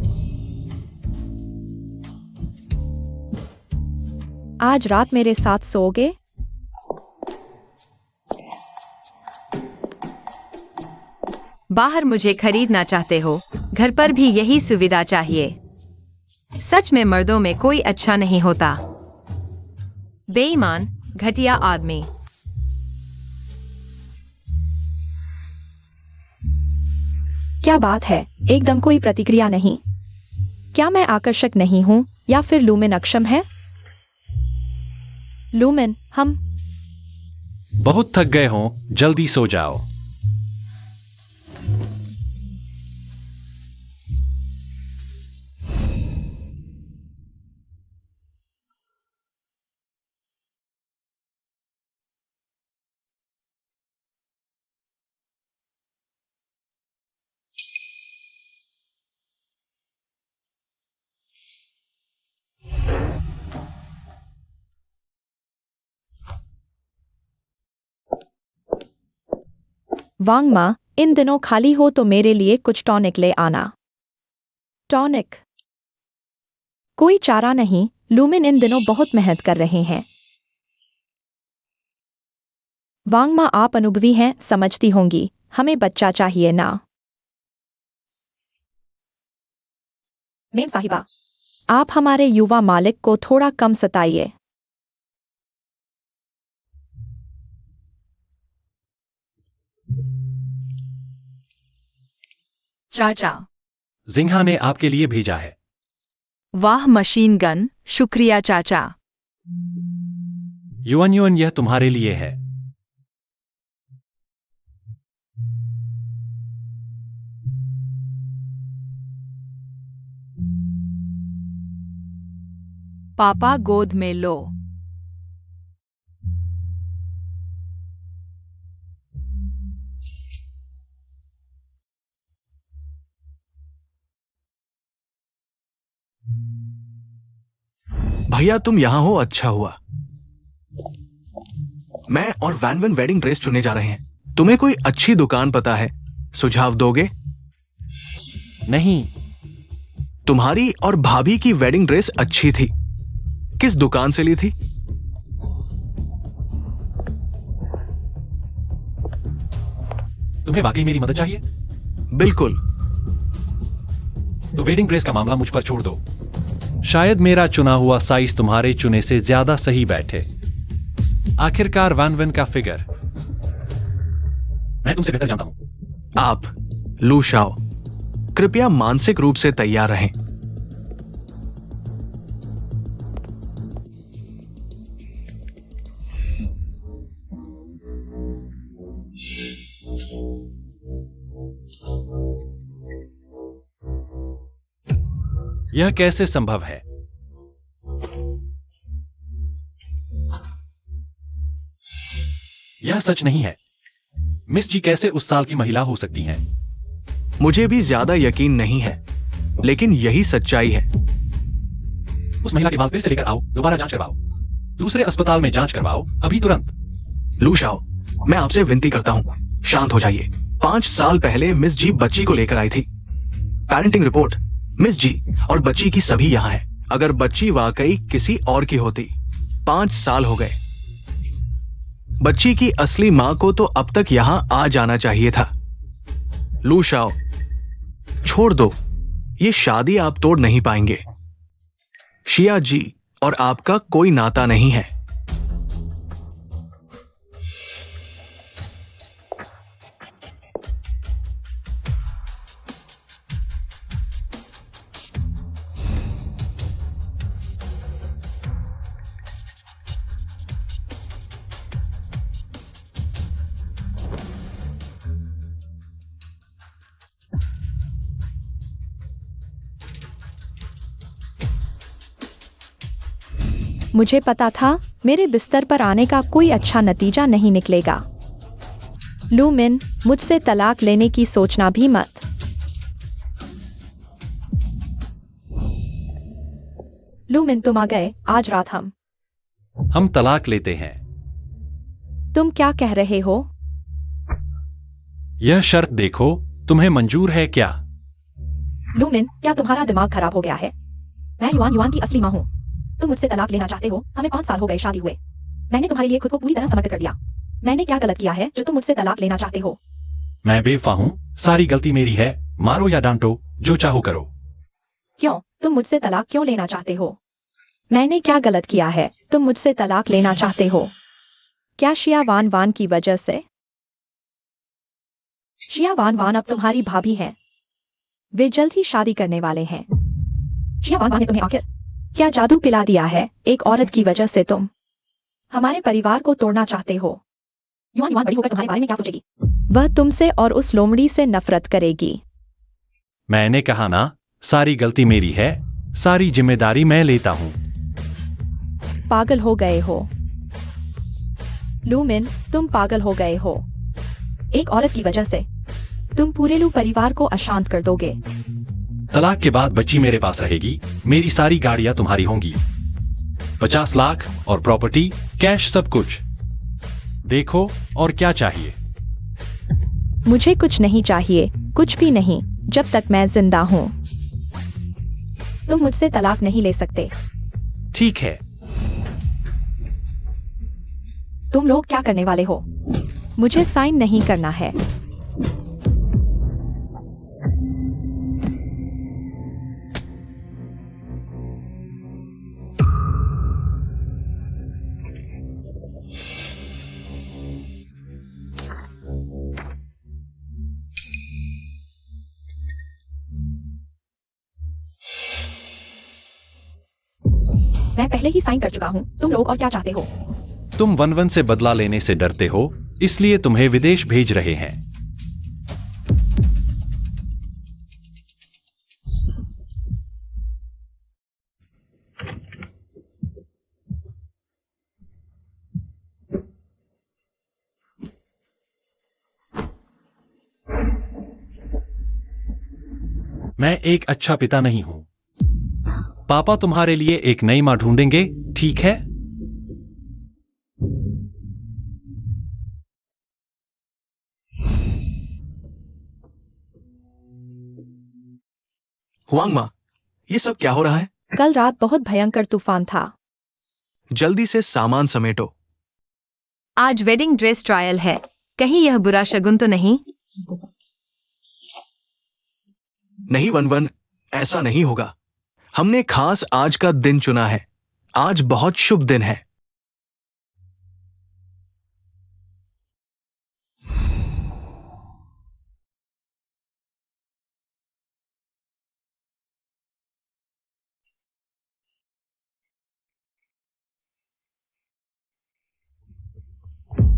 आज रात मेरे साथ सोओगे? बाहर मुझे खरीदना चाहते हो, घर पर भी यही सुविधा चाहिए। सच में मर्दों में कोई अच्छा नहीं होता। बेईमान, घटिया आदमी। क्या बात है, एकदम कोई प्रतिक्रिया नहीं। क्या मैं आकर्षक नहीं हूं या फिर लूमिन अक्षम है? लूमिन, हम बहुत थक गए हो, जल्दी सो जाओ। वांगमा, इन दिनों खाली हो तो मेरे लिए कुछ टॉनिक ले आना। टॉनिक? कोई चारा नहीं, लूमिन इन दिनों बहुत मेहनत कर रहे हैं। वांगमा, आप अनुभवी हैं, समझती होंगी, हमें बच्चा चाहिए ना? मेम साहिबा, आप हमारे युवा मालिक को थोड़ा कम सताइए। चाचा। जिंघा ने आपके लिए भेजा है। वाह मशीन गन, शुक्रिया चाचा। युवन युवन, यह तुम्हारे लिए है। पापा गोद में लो। भैया तुम यहां हो, अच्छा हुआ। मैं और वैन वैन वेडिंग ड्रेस चुनने जा रहे हैं। तुम्हें कोई अच्छी दुकान पता है? सुझाव दोगे? नहीं। तुम्हारी और भाभी की वेडिंग ड्रेस अच्छी थी। किस दुकान से ली थी? तुम्हें वाकई मेरी मदद चाहिए? बिल्कुल। तो वेडिंग ड्रेस का मामला मुझ पर छोड़ दो। शायद मेरा चुना हुआ साइज तुम्हारे चुने से ज्यादा सही बैठे। आखिरकार वैन वैन का फिगर मैं तुमसे बेहतर जानता हूं। आप लू शाओ, कृपया मानसिक रूप से तैयार रहें। यह कैसे संभव है? यह सच नहीं है। मिस जी कैसे उस साल की महिला हो सकती हैं? मुझे भी ज्यादा यकीन नहीं है, लेकिन यही सच्चाई है। उस महिला के बाल फिर से लेकर आओ, दोबारा जांच करवाओ, दूसरे अस्पताल में जांच करवाओ, अभी तुरंत। लू शाओ, मैं आपसे विनती करता हूं, शांत हो जाइए। 5 साल पहले मिस जी बच्ची को लेकर आई थी। पेरेंटिंग रिपोर्ट मिस जी और बच्ची की सभी यहां है। अगर बच्ची वाकई किसी और की होती, 5 साल हो गए। बच्ची की असली मां को तो अब तक यहां आ जाना चाहिए था। लू शाओ, छोड़ दो, ये शादी आप तोड़ नहीं पाएंगे। शिया जी और आपका कोई नाता नहीं है। मुझे पता था मेरे बिस्तर पर आने का कोई अच्छा नतीजा नहीं निकलेगा। लूमिन, मुझसे तलाक लेने की सोचना भी मत। लूमिन, तुम आ गए। आज रात हम तलाक लेते हैं। तुम क्या कह रहे हो? यह शर्त देखो, तुम्हें मंजूर है क्या? लूमिन, क्या तुम्हारा दिमाग खराब हो गया है? मैं युआन युआन की असली माँ हूँ। तुम मुझसे तलाक लेना चाहते हो? हमें 5 साल हो गए शादी हुए। मैंने तुम्हारे लिए खुद को पूरी तरह समर्पित कर दिया। मैंने क्या गलत किया है जो तुम मुझसे तलाक लेना चाहते हो? मैं बेवफा हूँ, सारी गलती मेरी है। मारो या डांटो, जो चाहो करो। क्यों? तुम मुझसे तलाक क्यों लेना चाहते हो? मैंने क्या गलत किया है तुम मुझसे तलाक लेना चाहते हो? क्या शिया वान वान की वजह से? शिया वान वान अब तुम्हारी भाभी है। वे जल्द ही शादी करने वाले हैं। शिया वान वान ने तुम्हें आखिर क्या जादू पिला दिया है? एक औरत की वजह से तुम हमारे परिवार को तोड़ना चाहते हो। युआन युआन बड़ी होकर तुम्हारे बारे में क्या सोचेगी? वह तुमसे और उस लोमड़ी से नफरत करेगी। मैंने कहा ना, सारी गलती मेरी है, सारी जिम्मेदारी मैं लेता हूँ। पागल हो गए हो लूमिन, तुम पागल हो गए हो। एक औरत की वजह से तुम पूरे लू परिवार को अशांत कर दोगे। तलाक के बाद बच्ची मेरे पास रहेगी, मेरी सारी गाड़ियां तुम्हारी होंगी, 50 लाख और प्रॉपर्टी, कैश, सब कुछ। देखो और क्या चाहिए? मुझे कुछ नहीं चाहिए, कुछ भी नहीं, जब तक मैं जिंदा हूँ। तुम मुझसे तलाक नहीं ले सकते। ठीक है। तुम लोग क्या करने वाले हो? मुझे साइन नहीं करना है। मैं पहले ही साइन कर चुका हूँ। तुम लोग और क्या चाहते हो? तुम वन से बदला लेने से डरते हो, इसलिए तुम्हें विदेश भेज रहे हैं। मैं एक अच्छा पिता नहीं हूं। पापा तुम्हारे लिए एक नई मां ढूंढेंगे, ठीक है? हुआंग माँ, ये सब क्या हो रहा है? कल रात बहुत भयंकर तूफान था। जल्दी से सामान समेटो। आज वेडिंग ड्रेस ट्रायल है, कहीं यह बुरा शगुन तो नहीं? नहीं वन वन, ऐसा नहीं होगा। हमने खास आज का दिन चुना है। आज बहुत शुभ दिन है।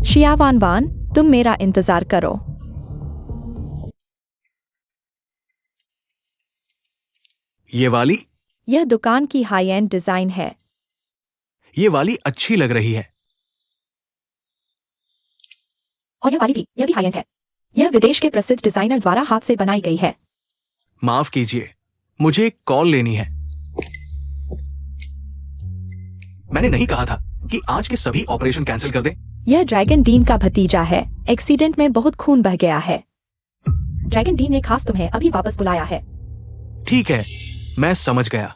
शिया वान वान, तुम मेरा इंतजार करो। ये वाली? यह दुकान की हाई एंड डिजाइन है। ये वाली अच्छी लग रही है। और यह वाली भी, यह भी हाई एंड है। यह विदेश के प्रसिद्ध डिजाइनर द्वारा हाथ से बनाई गई है। माफ कीजिए, मुझे एक कॉल लेनी है। मैंने नहीं कहा था कि आज के सभी ऑपरेशन कैंसिल कर दें। यह ड्रैगन डीन का भतीजा है। एक्सीडेंट में बहुत खून बह गया है। ड्रैगन डीन ने खास तुम्हें अभी वापस बुलाया है। ठीक है, मैं समझ गया।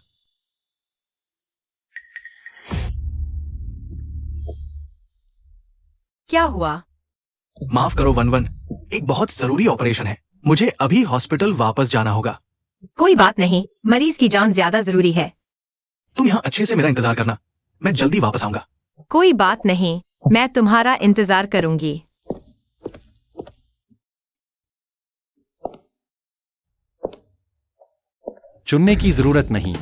क्या हुआ? माफ करो वन वन, एक बहुत जरूरी ऑपरेशन है। मुझे अभी हॉस्पिटल वापस जाना होगा। कोई बात नहीं, मरीज की जान ज्यादा जरूरी है। तुम यहाँ अच्छे से मेरा इंतजार करना, मैं जल्दी वापस आऊंगा। कोई बात नहीं, मैं तुम्हारा इंतजार करूंगी। चुनने की जरूरत नहीं।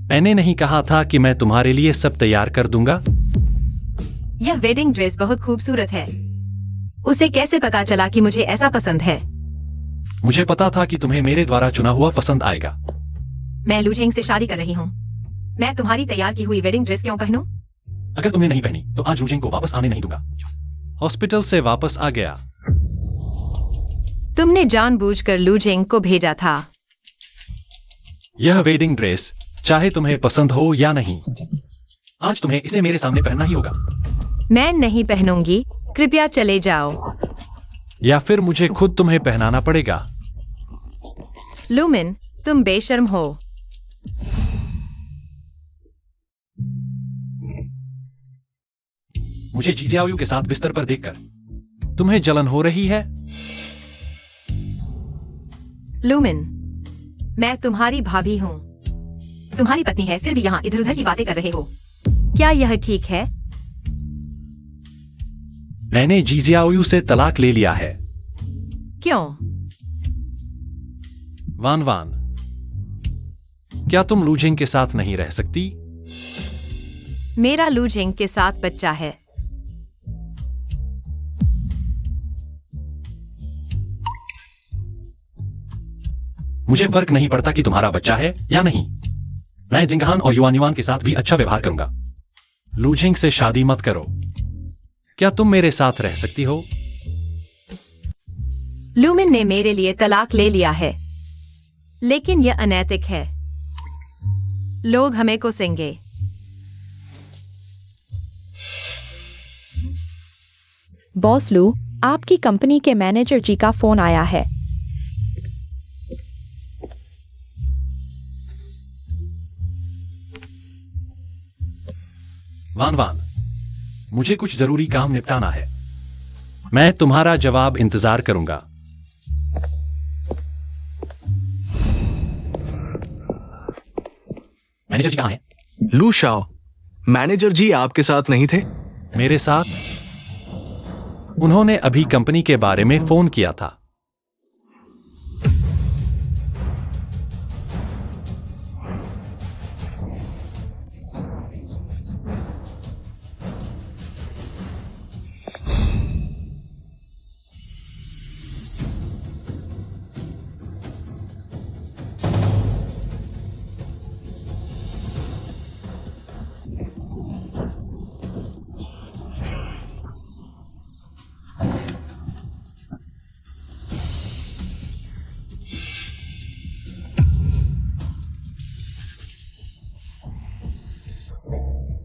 मैंने नहीं कहा था कि मैं तुम्हारे लिए सब तैयार कर दूंगा? यह वेडिंग ड्रेस बहुत खूबसूरत है। उसे कैसे पता चला कि मुझे ऐसा पसंद है? मुझे पता था कि तुम्हें मेरे द्वारा चुना हुआ पसंद आएगा। मैं लूजिंग से शादी कर रही हूँ। मैं तुम्हारी तैयार की हुई वेडिंग ड्रेस क्यों पहनूं? अगर तुमने नहीं पहनी तो आज लूजिंग को वापस आने नहीं दूंगा। हॉस्पिटल से वापस आ गया। तुमने जानबूझकर लूजिंग को भेजा था। यह वेडिंग ड्रेस, चाहे तुम्हें पसंद हो या नहीं, आज तुम्हें इसे मेरे सामने पहनना ही होगा। मैं नहीं पहनूंगी, कृपया चले जाओ। या फिर मुझे खुद तुम्हें पहनाना पड़ेगा। लूमिन, तुम बेशर्म हो। मुझे जीजियाओयू के साथ बिस्तर पर देखकर तुम्हें जलन हो रही है? लूमिन, मैं तुम्हारी भाभी हूँ। तुम्हारी पत्नी है, फिर भी यहाँ इधर उधर की बातें कर रहे हो। क्या यह ठीक है? मैंने जीजियाओयू से तलाक ले लिया है। क्यों? वान वान, क्या तुम लूजिंग के साथ नहीं रह सकती? मेरा लूजिंग के साथ बच्चा है। मुझे फर्क नहीं पड़ता कि तुम्हारा बच्चा है या नहीं। मैं जिंगहान और युआन युआन के साथ भी अच्छा व्यवहार करूंगा। लूजिंग से शादी मत करो। क्या तुम मेरे साथ रह सकती हो? लूमिन ने मेरे लिए तलाक ले लिया है, लेकिन यह अनैतिक है। लोग हमें कोसेंगे। बॉस लू, आपकी कंपनी के मैनेजर जी का फोन आया है। वान वान, मुझे कुछ जरूरी काम निपटाना है। मैं तुम्हारा जवाब इंतजार करूंगा। मैनेजर जी कहाँ हैं? लू शाओ, मैनेजर जी आपके साथ नहीं थे? मेरे साथ? उन्होंने अभी कंपनी के बारे में फोन किया था।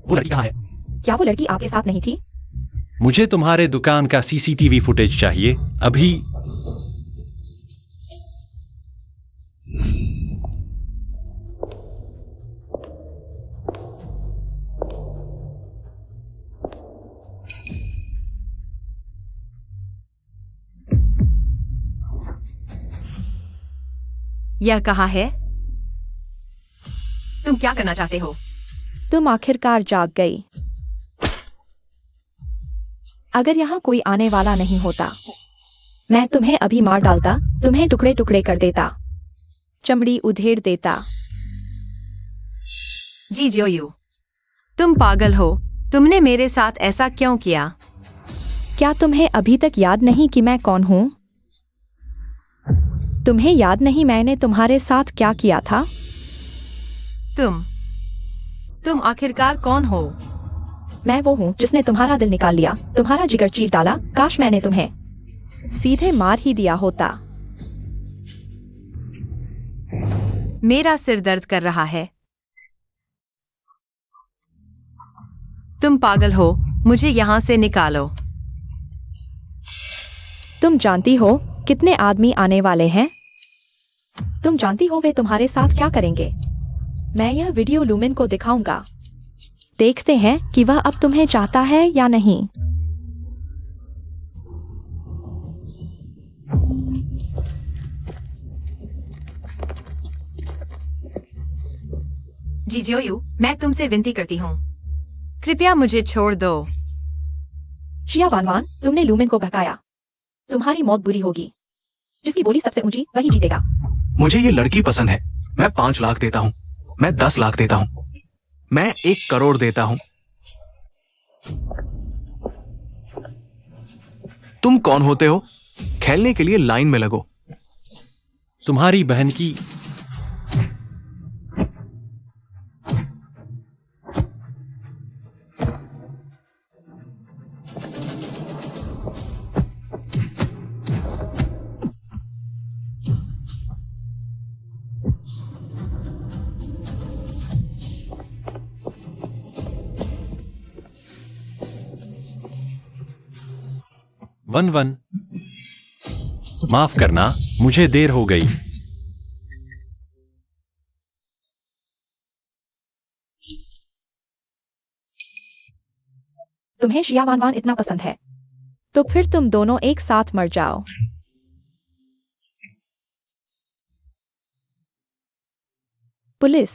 वो लड़की कहाँ है? क्या वो लड़की आपके साथ नहीं थी? मुझे तुम्हारे दुकान का सीसीटीवी फुटेज चाहिए अभी। यह कहाँ है? तुम क्या करना चाहते हो? तुम आखिरकार जाग गई। अगर यहाँ कोई आने वाला नहीं होता, मैं तुम्हें अभी मार डालता, तुम्हें टुकड़े टुकड़े कर देता, चमड़ी उधेड़ देता। जी जियोयू, तुम पागल हो। तुमने मेरे साथ ऐसा क्यों किया? क्या तुम्हें अभी तक याद नहीं कि मैं कौन हूँ? तुम्हें याद नहीं मैंने तुम्हारे साथ क्या किया था? तुम आखिरकार कौन हो? मैं वो हूँ जिसने तुम्हारा दिल निकाल लिया, तुम्हारा जिगर चीर डाला। काश मैंने तुम्हें सीधे मार ही दिया होता। मेरा सिर दर्द कर रहा है। तुम पागल हो, मुझे यहाँ से निकालो। तुम जानती हो कितने आदमी आने वाले हैं? तुम जानती हो वे तुम्हारे साथ क्या करेंगे? मैं यह वीडियो लूमिन को दिखाऊंगा। देखते हैं कि वह अब तुम्हें चाहता है या नहीं। जी जियोयू, मैं तुमसे विनती करती हूँ, कृपया मुझे छोड़ दो। शिया वान वान, तुमने लूमिन को भड़काया। तुम्हारी मौत बुरी होगी। जिसकी बोली सबसे ऊंची वही जीतेगा। मुझे ये लड़की पसंद है। मैं 5 लाख देता हूँ, मैं 10 लाख देता हूँ, मैं 1 करोड़ देता हूँ। तुम कौन होते हो? खेलने के लिए लाइन में लगो। तुम्हारी बहन की वन माफ करना, मुझे देर हो गई। तुम्हें शिया वान वान इतना पसंद है तो फिर तुम दोनों एक साथ मर जाओ। पुलिस।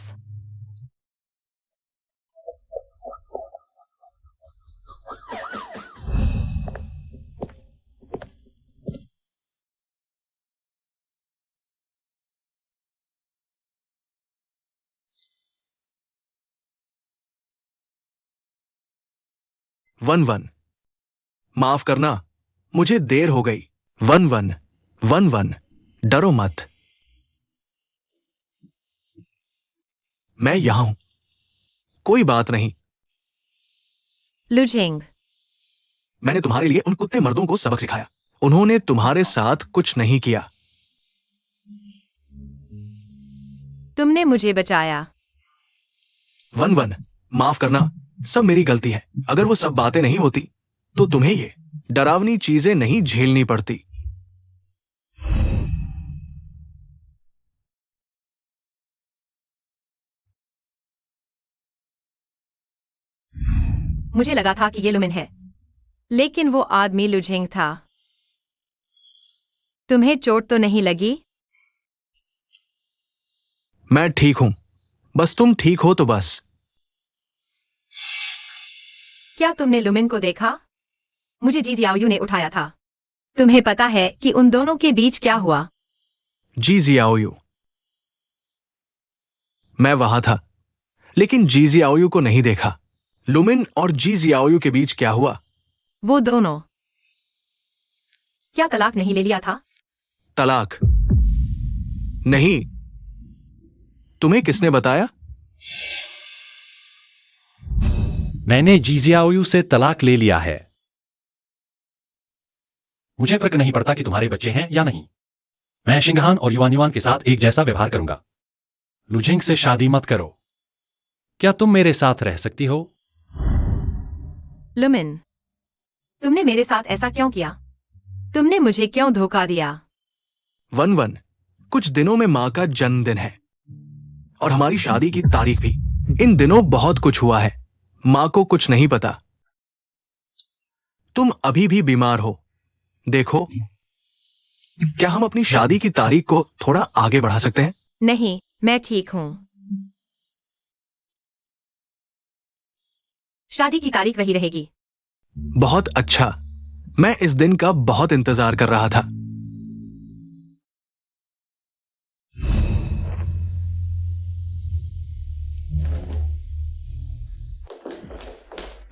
वन माफ करना, मुझे देर हो गई। वन डरो मत, मैं यहां हूं, कोई बात नहीं। लुजिंग, मैंने तुम्हारे लिए उन कुत्ते मर्दों को सबक सिखाया, उन्होंने तुम्हारे साथ कुछ नहीं किया। तुमने मुझे बचाया। वन माफ करना, सब मेरी गलती है। अगर वो सब बातें नहीं होती तो तुम्हें ये डरावनी चीजें नहीं झेलनी पड़ती। मुझे लगा था कि ये लुमिन है, लेकिन वो आदमी लुझेंग था। तुम्हें चोट तो नहीं लगी? मैं ठीक हूं, बस तुम ठीक हो तो बस। क्या तुमने लुमिन को देखा? मुझे जी जियाओयू ने उठाया था। तुम्हें पता है कि उन दोनों के बीच क्या हुआ? जी जियाओयू, मैं वहां था, लेकिन जी जियाओयू को नहीं देखा। लुमिन और जी जियाओयू के बीच क्या हुआ? वो दोनों क्या तलाक नहीं ले लिया था? तलाक नहीं, तुम्हें किसने बताया? मैंने जीजियाओयू से तलाक ले लिया है। मुझे फर्क नहीं पड़ता कि तुम्हारे बच्चे हैं या नहीं। मैं शिंगहान और युआन युआन के साथ एक जैसा व्यवहार करूंगा। लुझिंग से शादी मत करो। क्या तुम मेरे साथ रह सकती हो? लुमिन, तुमने मेरे साथ ऐसा क्यों किया? तुमने मुझे क्यों धोखा दिया? वन कुछ दिनों में मां का जन्मदिन है और हमारी शादी की तारीख भी। इन दिनों बहुत कुछ हुआ है, मां को कुछ नहीं पता। तुम अभी भी बीमार हो। देखो, क्या हम अपनी शादी की तारीख को थोड़ा आगे बढ़ा सकते हैं? नहीं, मैं ठीक हूं। शादी की तारीख वही रहेगी। बहुत अच्छा, मैं इस दिन का बहुत इंतजार कर रहा था।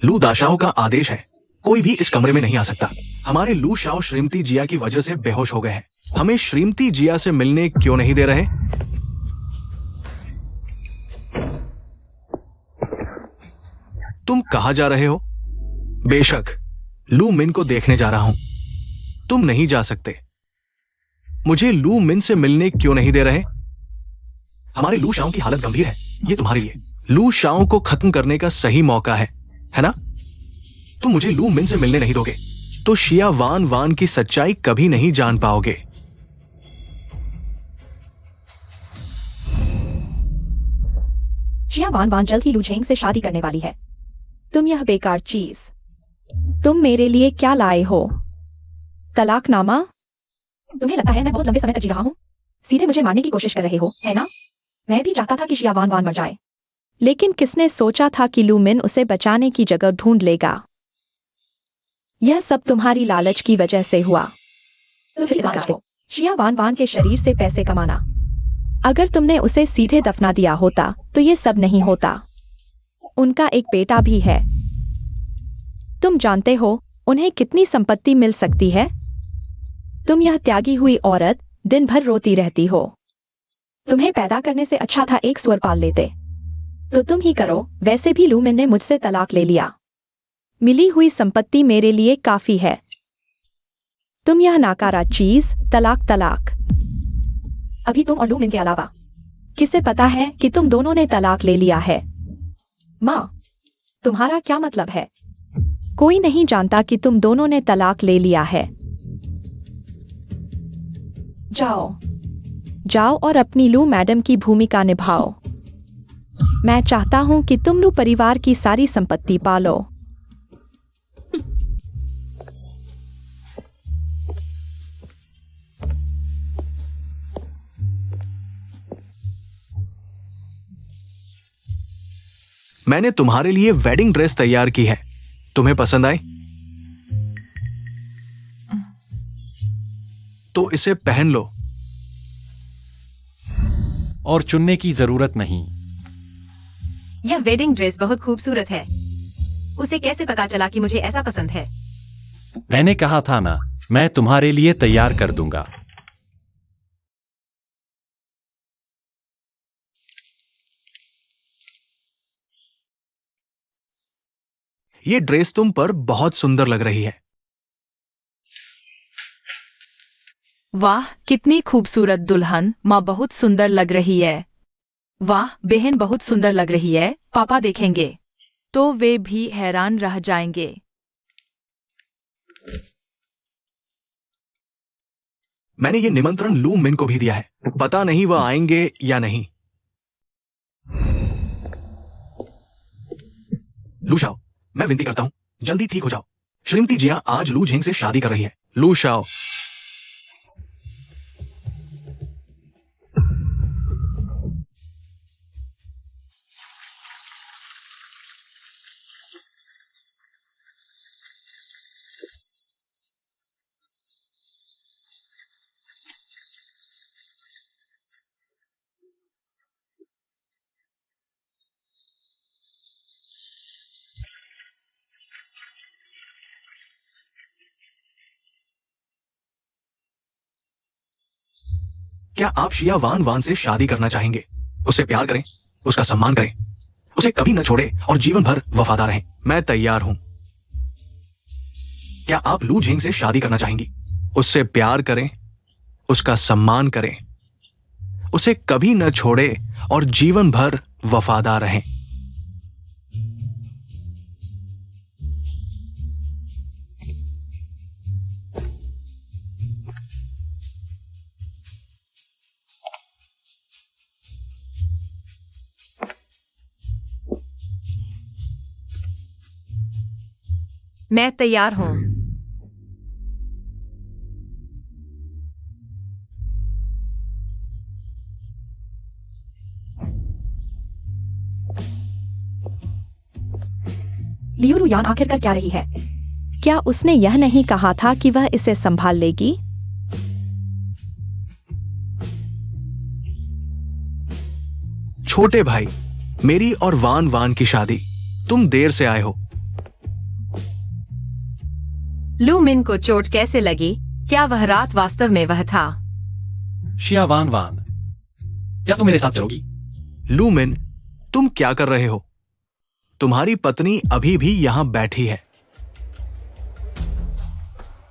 लू दाशाओं का आदेश है, कोई भी इस कमरे में नहीं आ सकता। हमारे लू शाओ श्रीमती जिया की वजह से बेहोश हो गए हैं। हमें श्रीमती जिया से मिलने क्यों नहीं दे रहे? तुम कहां जा रहे हो? बेशक, लू मिन को देखने जा रहा हूं। तुम नहीं जा सकते। मुझे लू मिन से मिलने क्यों नहीं दे रहे? हमारे लू शाओ की हालत गंभीर है, ये तुम्हारे लिए। लू शाओ को खत्म करने का सही मौका है ना? तुम मुझे लू मिन से मिलने नहीं दोगे तो शिया वान वान की सच्चाई कभी नहीं जान पाओगे। शिया वान वान जल्द ही लुझेंग से शादी करने वाली है। तुम यह बेकार चीज, तुम मेरे लिए क्या लाए हो? तलाकनामा? तुम्हें लगता है मैं बहुत लंबे समय तक जी रहा हूं? सीधे मुझे मारने की कोशिश कर रहे हो, है ना? मैं भी चाहता था कि शिया वान वान मर जाए, लेकिन किसने सोचा था कि लू मिन उसे बचाने की जगह ढूंढ लेगा? यह सब तुम्हारी लालच की वजह से हुआ। तो फिर इस बात को, शिया वान वान के शरीर से पैसे कमाना। अगर तुमने उसे सीधे दफना दिया होता तो ये सब नहीं होता। उनका एक बेटा भी है। तुम जानते हो उन्हें कितनी संपत्ति मिल सकती है? तुम यह त्यागी हुई औरत दिन भर रोती रहती हो। तुम्हें पैदा करने से अच्छा था एक सुअर पाल लेते। तो तुम ही करो। वैसे भी लू मिन ने मुझसे तलाक ले लिया। मिली हुई संपत्ति मेरे लिए काफी है। तुम यह नाकारा चीज, तलाक तलाक। अभी तुम और लू मिन के अलावा किसे पता है कि तुम दोनों ने तलाक ले लिया है? माँ, तुम्हारा क्या मतलब है? कोई नहीं जानता कि तुम दोनों ने तलाक ले लिया है। जाओ जाओ और अपनी लू मैडम की भूमिका निभाओ। मैं चाहता हूं कि तुम लू परिवार की सारी संपत्ति पालो। मैंने तुम्हारे लिए वेडिंग ड्रेस तैयार की है, तुम्हें पसंद आई तो इसे पहन लो। और चुनने की जरूरत नहीं। यह वेडिंग ड्रेस बहुत खूबसूरत है। उसे कैसे पता चला कि मुझे ऐसा पसंद है? मैंने कहा था ना, मैं तुम्हारे लिए तैयार कर दूंगा। ये ड्रेस तुम पर बहुत सुंदर लग रही है। वाह कितनी खूबसूरत दुल्हन, माँ बहुत सुंदर लग रही है। वाह बहन बहुत सुंदर लग रही है, पापा देखेंगे तो वे भी हैरान रह जाएंगे। मैंने ये निमंत्रण लू मिन को भी दिया है, पता नहीं वह आएंगे या नहीं। लू शाओ, मैं विनती करता हूं जल्दी ठीक हो जाओ। श्रीमती जिया आज लू झेंग से शादी कर रही है। लू शाओ, क्या आप शिया वान वान से शादी करना चाहेंगे? उसे प्यार करें, उसका सम्मान करें, उसे कभी न छोड़े और जीवन भर वफादार रहें। मैं तैयार हूं। क्या आप लू झेंग से शादी करना चाहेंगी? उससे प्यार करें, उसका सम्मान करें, उसे कभी न छोड़े और जीवन भर वफादार रहें। मैं तैयार हूं। लियू रुयान आखिर कर क्या रही है? क्या उसने यह नहीं कहा था कि वह इसे संभाल लेगी? छोटे भाई, मेरी और वान वान की शादी, तुम देर से आए हो। लू मिन को चोट कैसे लगी? क्या वह रात वास्तव में वह था? शिया वान वान, क्या तुम मेरे साथ चलोगी? लू मिन, तुम क्या कर रहे हो? तुम्हारी पत्नी अभी भी यहां बैठी है।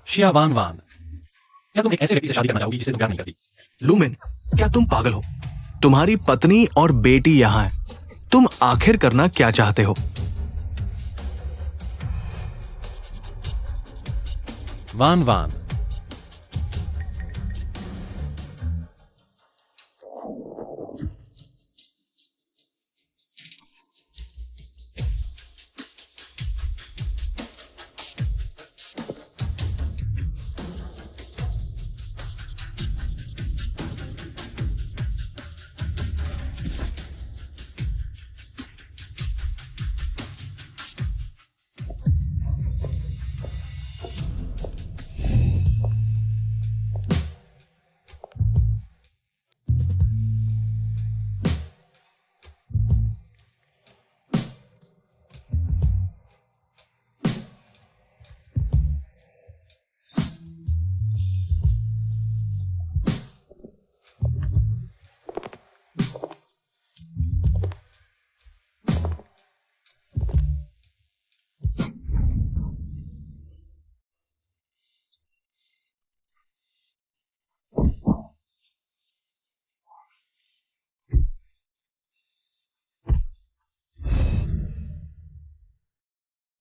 शिया वान वान, क्या तुम एक ऐसे व्यक्ति से शादी करना चाहोगी जिसे तुम प्यार नहीं करती? लू मिन, क्या तुम पागल हो? तुम्हारी पत्नी और बेटी यहां है, तुम आखिर करना क्या चाहते हो? वान वान,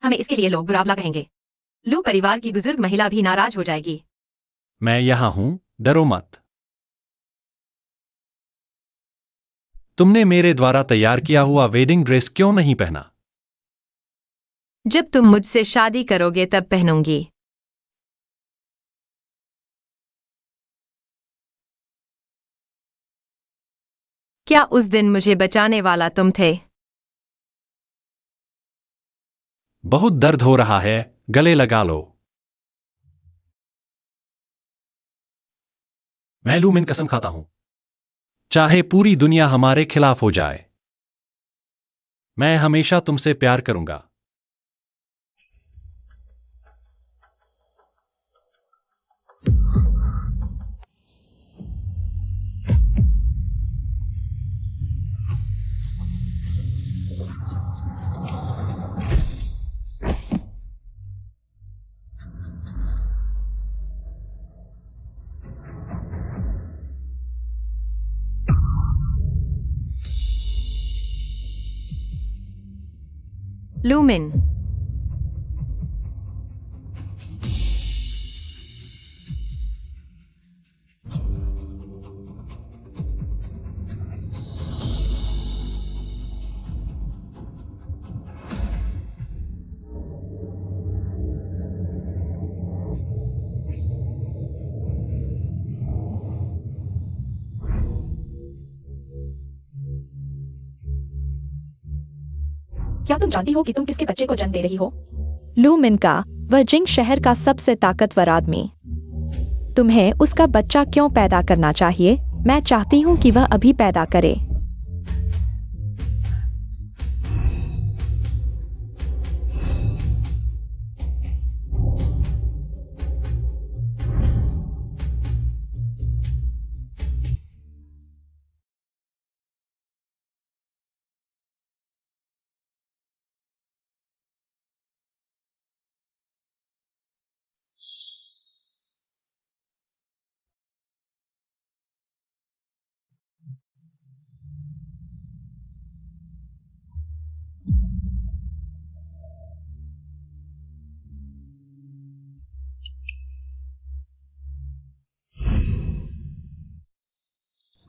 हमें इसके लिए लोग बुरावला कहेंगे। लू परिवार की बुजुर्ग महिला भी नाराज हो जाएगी। मैं यहाँ हूँ, डरो मत। तुमने मेरे द्वारा तैयार किया हुआ वेडिंग ड्रेस क्यों नहीं पहना? जब तुम मुझसे शादी करोगे तब पहनूंगी। क्या उस दिन मुझे बचाने वाला तुम थे? बहुत दर्द हो रहा है, गले लगा लो। मैं लूमिन कसम खाता हूं, चाहे पूरी दुनिया हमारे खिलाफ हो जाए, मैं हमेशा तुमसे प्यार करूंगा। लूमिन, क्या तुम जानती हो कि तुम किसके बच्चे को जन्म दे रही हो? लूमिन का, वह जिंग शहर का सबसे ताकतवर आदमी। तुम्हें उसका बच्चा क्यों पैदा करना चाहिए? मैं चाहती हूँ कि वह अभी पैदा करे।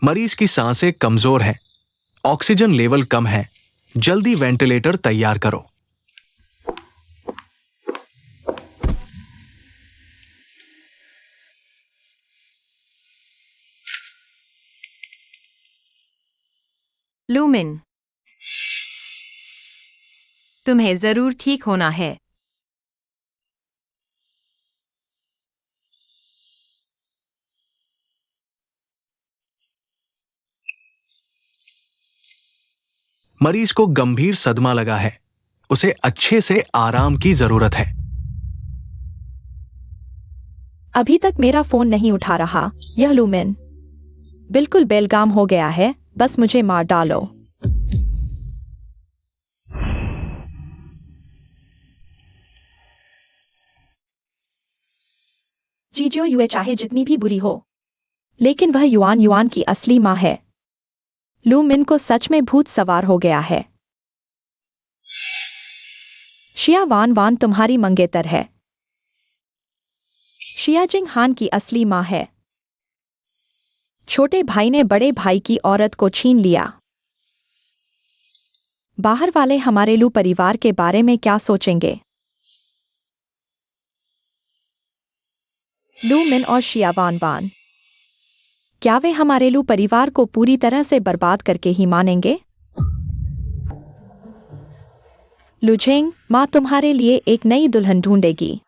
मरीज की सांसें कमजोर हैं, ऑक्सीजन लेवल कम है, जल्दी वेंटिलेटर तैयार करो। लूमिन, तुम्हें जरूर ठीक होना है। मरीज को गंभीर सदमा लगा है, उसे अच्छे से आराम की जरूरत है। अभी तक मेरा फोन नहीं उठा रहा। यह लूमिन बिल्कुल बेलगाम हो गया है, बस मुझे मार डालो। जीजियो युए चाहे जितनी भी बुरी हो, लेकिन वह युआन युआन की असली माँ है। लूमिन को सच में भूत सवार हो गया है। शिया वान वान तुम्हारी मंगेतर है। शिया जिंग हान की असली माँ है। छोटे भाई ने बड़े भाई की औरत को छीन लिया। बाहर वाले हमारे लू परिवार के बारे में क्या सोचेंगे? लू मिन और शिया वान वान, क्या वे हमारे लू परिवार को पूरी तरह से बर्बाद करके ही मानेंगे? लुझेंग, माँ तुम्हारे लिए एक नई दुल्हन ढूंढेगी,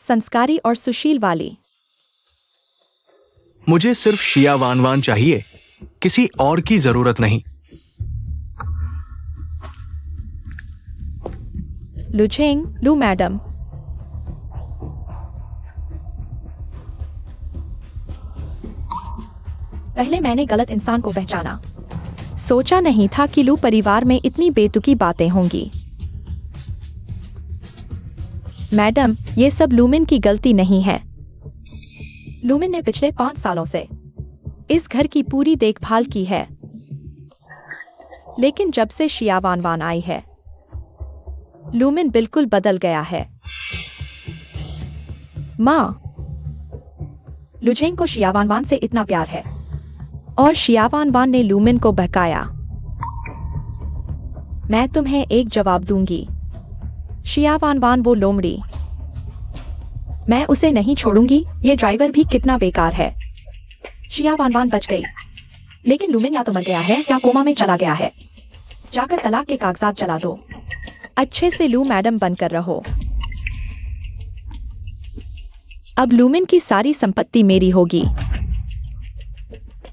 संस्कारी और सुशील वाली। मुझे सिर्फ शिया वान वान चाहिए, किसी और की जरूरत नहीं। लुझेंग, लू मैडम, पहले मैंने गलत इंसान को पहचाना। सोचा नहीं था कि लू परिवार में इतनी बेतुकी बातें होंगी। मैडम, ये सब लूमिन की गलती नहीं है। लूमिन ने पिछले 5 सालों से इस घर की पूरी देखभाल की है, लेकिन जब से शिया वान वान आई है, लूमिन बिल्कुल बदल गया है। माँ, लुझेंग को शियावानवान से इतना प्यार है और शियावानवान ने लूमिन को बहकाया। मैं तुम्हें एक जवाब दूंगी, शियावानवान वो लोमड़ी। मैं उसे नहीं छोड़ूंगी, ये ड्राइवर भी कितना बेकार है। शियावानवान बच गई, लेकिन लूमिन या तो मर गया है या कोमा में चला गया है। जाकर तलाक के कागजात जला दो। अच्छे से लू मैडम बनकर रहो। अब लूमिन की सारी संपत्ति मेरी होगी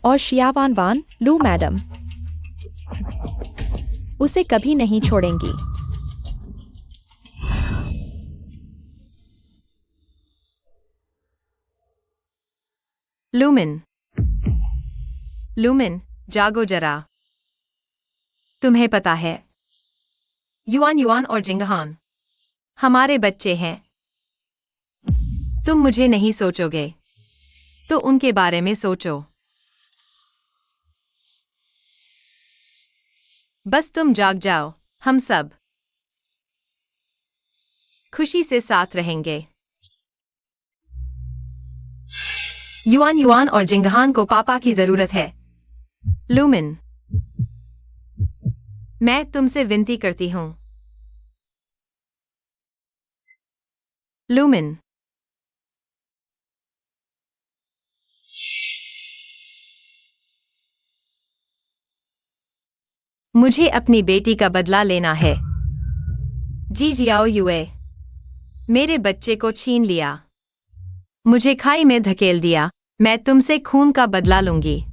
और शियावानवान लू मैडम उसे कभी नहीं छोड़ेंगी। लूमिन, लूमिन, जागो जरा। तुम्हें पता है, युआन युआन और जिंगहान हमारे बच्चे हैं। तुम मुझे नहीं सोचोगे तो उनके बारे में सोचो। बस तुम जाग जाओ, हम सब खुशी से साथ रहेंगे। युआन युआन और जिंगहान को पापा की जरूरत है। लूमिन, मैं तुमसे विनती करती हूं। लूमिन, मुझे अपनी बेटी का बदला लेना है। जी जियाओ युए, मेरे बच्चे को छीन लिया, मुझे खाई में धकेल दिया। मैं तुमसे खून का बदला लूंगी।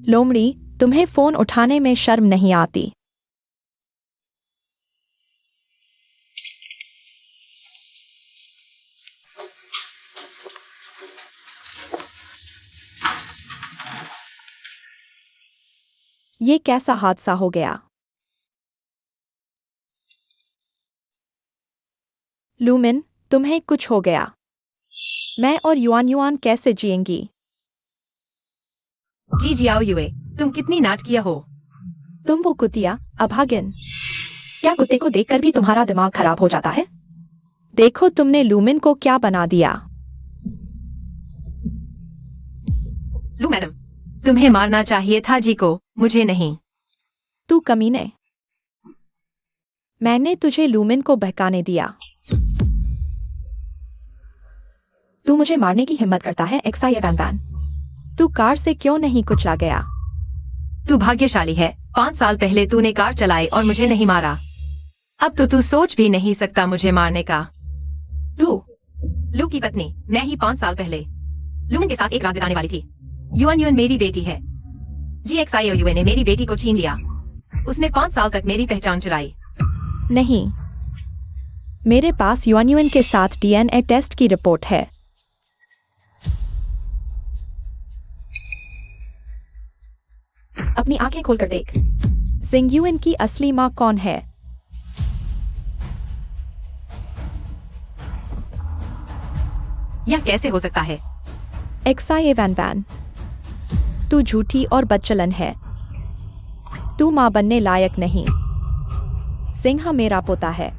लोमड़ी, तुम्हें फोन उठाने में शर्म नहीं आती? ये कैसा हादसा हो गया? लूमिन, तुम्हें कुछ हो गया। मैं और युआन युआन कैसे जिएंगी? जी जियाओ युए, तुम कितनी नाटकीय हो। तुम वो कुतिया, अभागिन। क्या कुत्ते को देखकर भी तुम्हारा दिमाग खराब हो जाता है? देखो तुमने लूमिन को क्या बना दिया। लू मैडम, तुम्हें मारना चाहिए था जी को, मुझे नहीं। तू कमीने। मैंने तुझे लूमिन को बहकाने दिया। तू मुझे मारने की हिम्मत करता है एक्साई वैन वैन। तू कार से क्यों नहीं कुचला गया? तू भाग्यशाली है, 5 साल पहले तूने कार चलाई और मुझे नहीं मारा। अब तो तू सोच भी नहीं सकता मुझे मारने का। तू लू की पत्नी, मैं ही 5 साल पहले लूमिन के साथ एक रात बिताने वाली थी। युआन युआन मेरी बेटी है। GXIOUA ने मेरी बेटी को छीन लिया। उसने 5 साल तक मेरी पहचान चुराई। नहीं, मेरे पास युआन युआन के साथ DNA टेस्ट की रिपोर्ट है। अपनी आंखें खोलकर देख। सिंगयुइन की असली मां कौन है? यह कैसे हो सकता है? एक्साई वैन वैन, तू झूठी और बदचलन है। तू मां बनने लायक नहीं। सिंहा मेरा पोता है।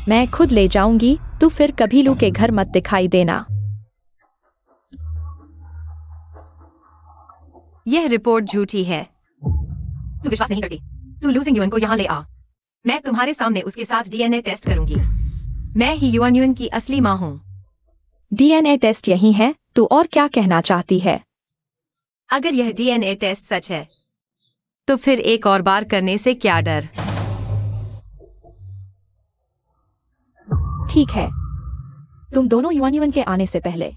मैं खुद ले जाऊंगी, तू फिर कभी लू के घर मत दिखाई देना। यह रिपोर्ट झूठी है। तू विश्वास नहीं करती? तू लू सिंगयुइन को यहाँ ले आ। मैं तुम्हारे सामने उसके साथ DNA टेस्ट करूंगी। मैं ही युआन युआन की असली मां हूँ। DNA टेस्ट यही है, तू और क्या कहना चाहती है? अगर यह DNA टेस्ट सच है, तो फिर एक और बार करने से क्या डर? ठीक है, तुम दोनों युआन युआन के आने से पहले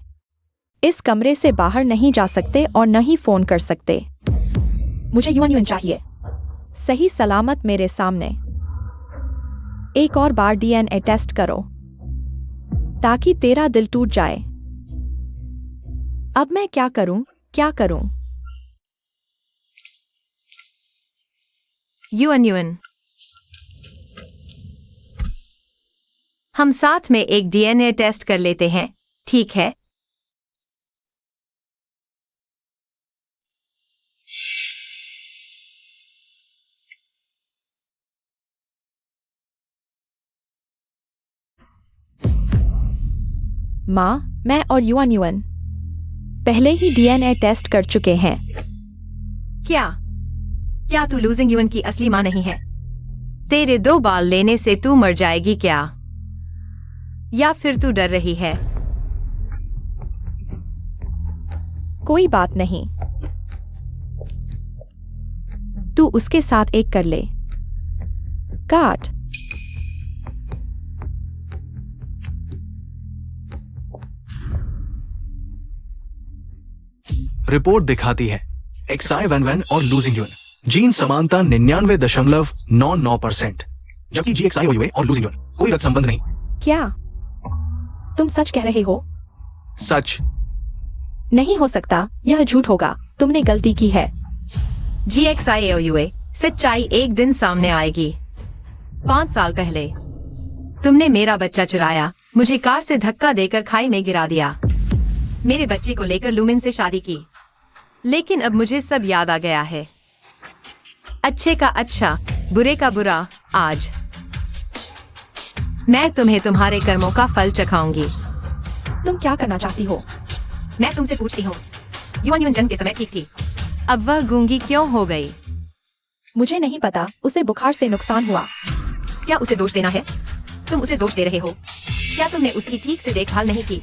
इस कमरे से बाहर नहीं जा सकते और न ही फोन कर सकते। मुझे युआन युआन चाहिए, सही सलामत मेरे सामने। एक और बार DNA टेस्ट करो ताकि तेरा दिल टूट जाए। अब मैं क्या करूं, क्या करूं? युआन युआन, हम साथ में एक डीएनए टेस्ट कर लेते हैं, ठीक है? माँ, मैं और युआन युआन पहले ही डीएनए टेस्ट कर चुके हैं। क्या क्या तू लूजिंग यून की असली माँ नहीं है? तेरे 2 बाल लेने से तू मर जाएगी क्या? या फिर तू डर रही है? कोई बात नहीं, तू उसके साथ एक कर ले। काट। रिपोर्ट दिखाती है एक्साई वैन वैन और लूजिंग यून जीन समानता 99.99%, जबकि जीएक्सआई और लूजिंग यून कोई रक्त संबंध नहीं। क्या तुम सच कह रहे हो? सच। नहीं हो सकता, यह झूठ होगा। तुमने गलती की है। GXIAOUA सच्चाई एक दिन सामने आएगी। 5 साल पहले तुमने मेरा बच्चा चुराया, मुझे कार से धक्का देकर खाई में गिरा दिया, मेरे बच्चे को लेकर लूमिन से शादी की। लेकिन अब मुझे सब याद आ गया है। अच्छे का अच्छा, बुरे का बुरा। आज मैं तुम्हें तुम्हारे कर्मों का फल चखाऊंगी। तुम क्या करना चाहती हो? मैं तुमसे पूछती हूँ, युआन जंग के समय ठीक थी, अब वह गूंगी क्यों हो गई? मुझे नहीं पता, उसे बुखार से नुकसान हुआ। क्या उसे दोष देना है? तुम उसे दोष दे रहे हो। क्या तुमने उसकी ठीक से देखभाल नहीं की?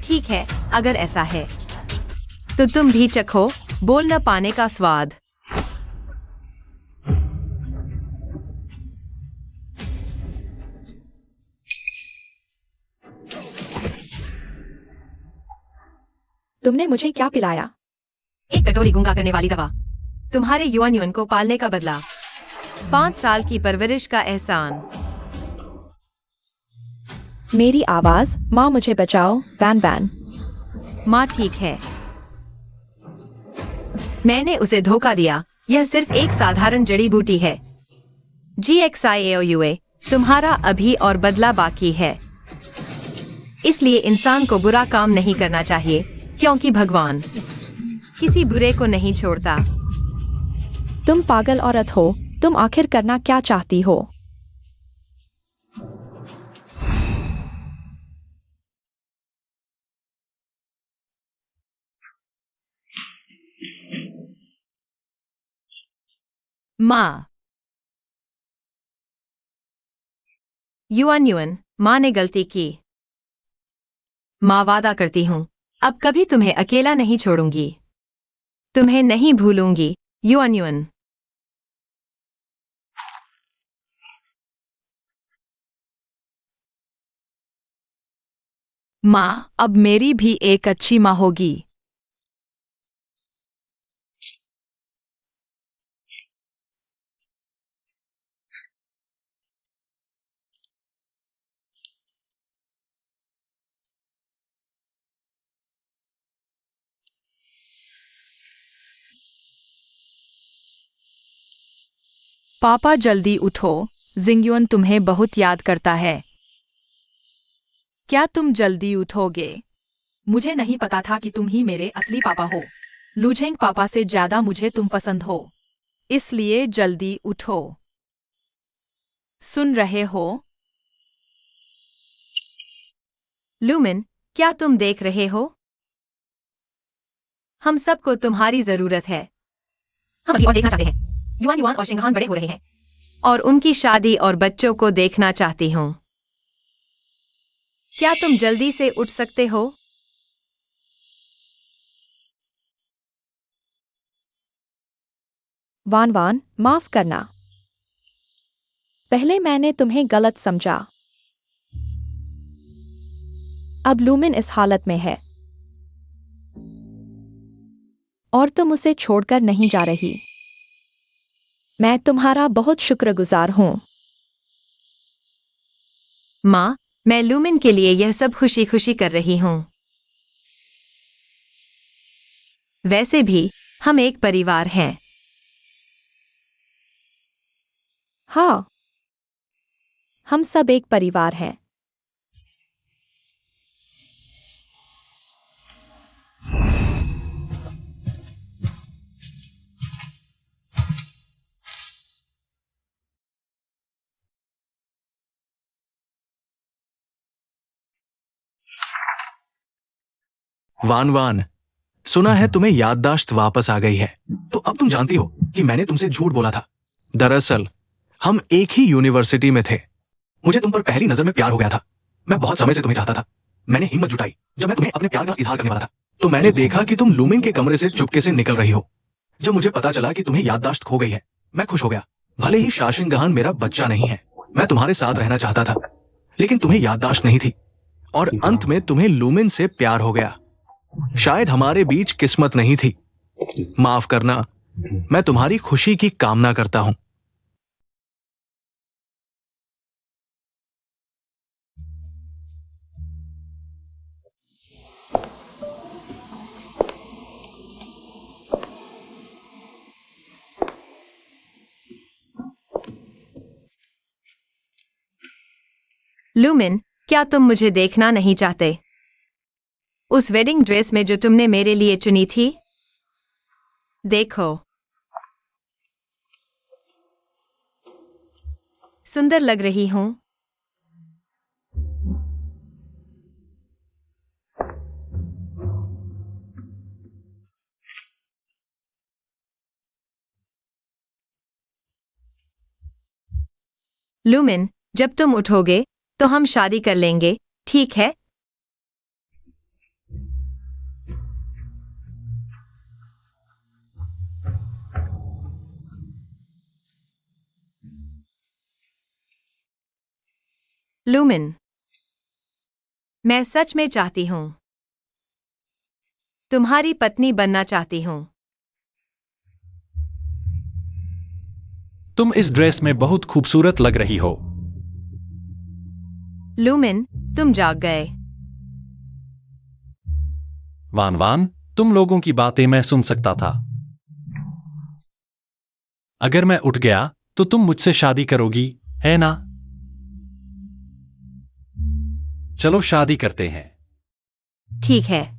ठीक है, अगर ऐसा है तो तुम भी चखो बोल न पाने का स्वाद। तुमने मुझे क्या पिलाया? एक कटोरी गूंगा करने वाली दवा। तुम्हारे युआन को पालने का बदला, 5 साल की परवरिश का एहसान। मेरी आवाज, माँ मुझे बचाओ, बैन बैन। माँ ठीक है, मैंने उसे धोखा दिया। यह सिर्फ एक साधारण जड़ी बूटी है। GXIAOUA तुम्हारा अभी और बदला बाकी है। इसलिए इंसान को बुरा काम नहीं करना चाहिए, क्योंकि भगवान किसी बुरे को नहीं छोड़ता। तुम पागल औरत हो। तुम आखिर करना क्या चाहती हो? माँ, युआन माँ ने गलती की। माँ वादा करती हूँ, अब कभी तुम्हें अकेला नहीं छोड़ूंगी, तुम्हें नहीं भूलूंगी। युआन माँ, अब मेरी भी एक अच्छी माँ होगी। पापा जल्दी उठो, जिंगयुन तुम्हें बहुत याद करता है। क्या तुम जल्दी उठोगे? मुझे नहीं पता था कि तुम ही मेरे असली पापा हो। लुझेंग पापा से ज्यादा मुझे तुम पसंद हो, इसलिए जल्दी उठो। सुन रहे हो? लूमिन, क्या तुम देख रहे हो? हम सबको तुम्हारी जरूरत है। हम अभी और देखना चाहते हैं। युआन और शिंगहान बड़े हो रहे हैं, और उनकी शादी और बच्चों को देखना चाहती हूँ। क्या तुम जल्दी से उठ सकते हो? वान वान, माफ करना। पहले मैंने तुम्हें गलत समझा। अब लूमिन इस हालत में है और तुम उसे छोड़कर नहीं जा रही। मैं तुम्हारा बहुत शुक्रगुजार हूं। माँ, मैं लूमिन के लिए यह सब खुशी खुशी कर रही हूँ। वैसे भी हम एक परिवार हैं। हाँ, हम सब एक परिवार हैं। वान वान, सुना है तुम्हें याददाश्त वापस आ गई है। तो अब तुम जानती हो कि मैंने तुमसे झूठ बोला था। दरअसल हम एक ही यूनिवर्सिटी में थे। मुझे तुम पर पहली नजर में प्यार हो गया था। मैं बहुत समय से तुम्हें चाहता था। मैंने हिम्मत जुटाई। जब मैं तुम्हें अपने प्यार का इजहार करने वाला था तो मैंने देखा कि तुम लूमिन के कमरे से चुपके से निकल रही हो। जब मुझे पता चला कि तुम्हें याददाश्त खो गई है, मैं खुश हो गया। भले ही शाशिंगहान मेरा बच्चा नहीं है, मैं तुम्हारे साथ रहना चाहता था, लेकिन तुम्हें याददाश्त नहीं थी और अंत में तुम्हें लूमिन से प्यार हो गया। शायद हमारे बीच किस्मत नहीं थी। माफ करना, मैं तुम्हारी खुशी की कामना करता हूं। लूमिन, क्या तुम मुझे देखना नहीं चाहते? उस वेडिंग ड्रेस में जो तुमने मेरे लिए चुनी थी? देखो, सुंदर लग रही हूं। लूमिन, जब तुम उठोगे तो हम शादी कर लेंगे, ठीक है? लूमिन, मैं सच में चाहती हूं। तुम्हारी पत्नी बनना चाहती हूं। तुम इस ड्रेस में बहुत खूबसूरत लग रही हो। लूमिन, तुम जाग गए। वान वान, तुम लोगों की बातें मैं सुन सकता था। अगर मैं उठ गया तो तुम मुझसे शादी करोगी, है ना? चलो शादी करते हैं। ठीक है।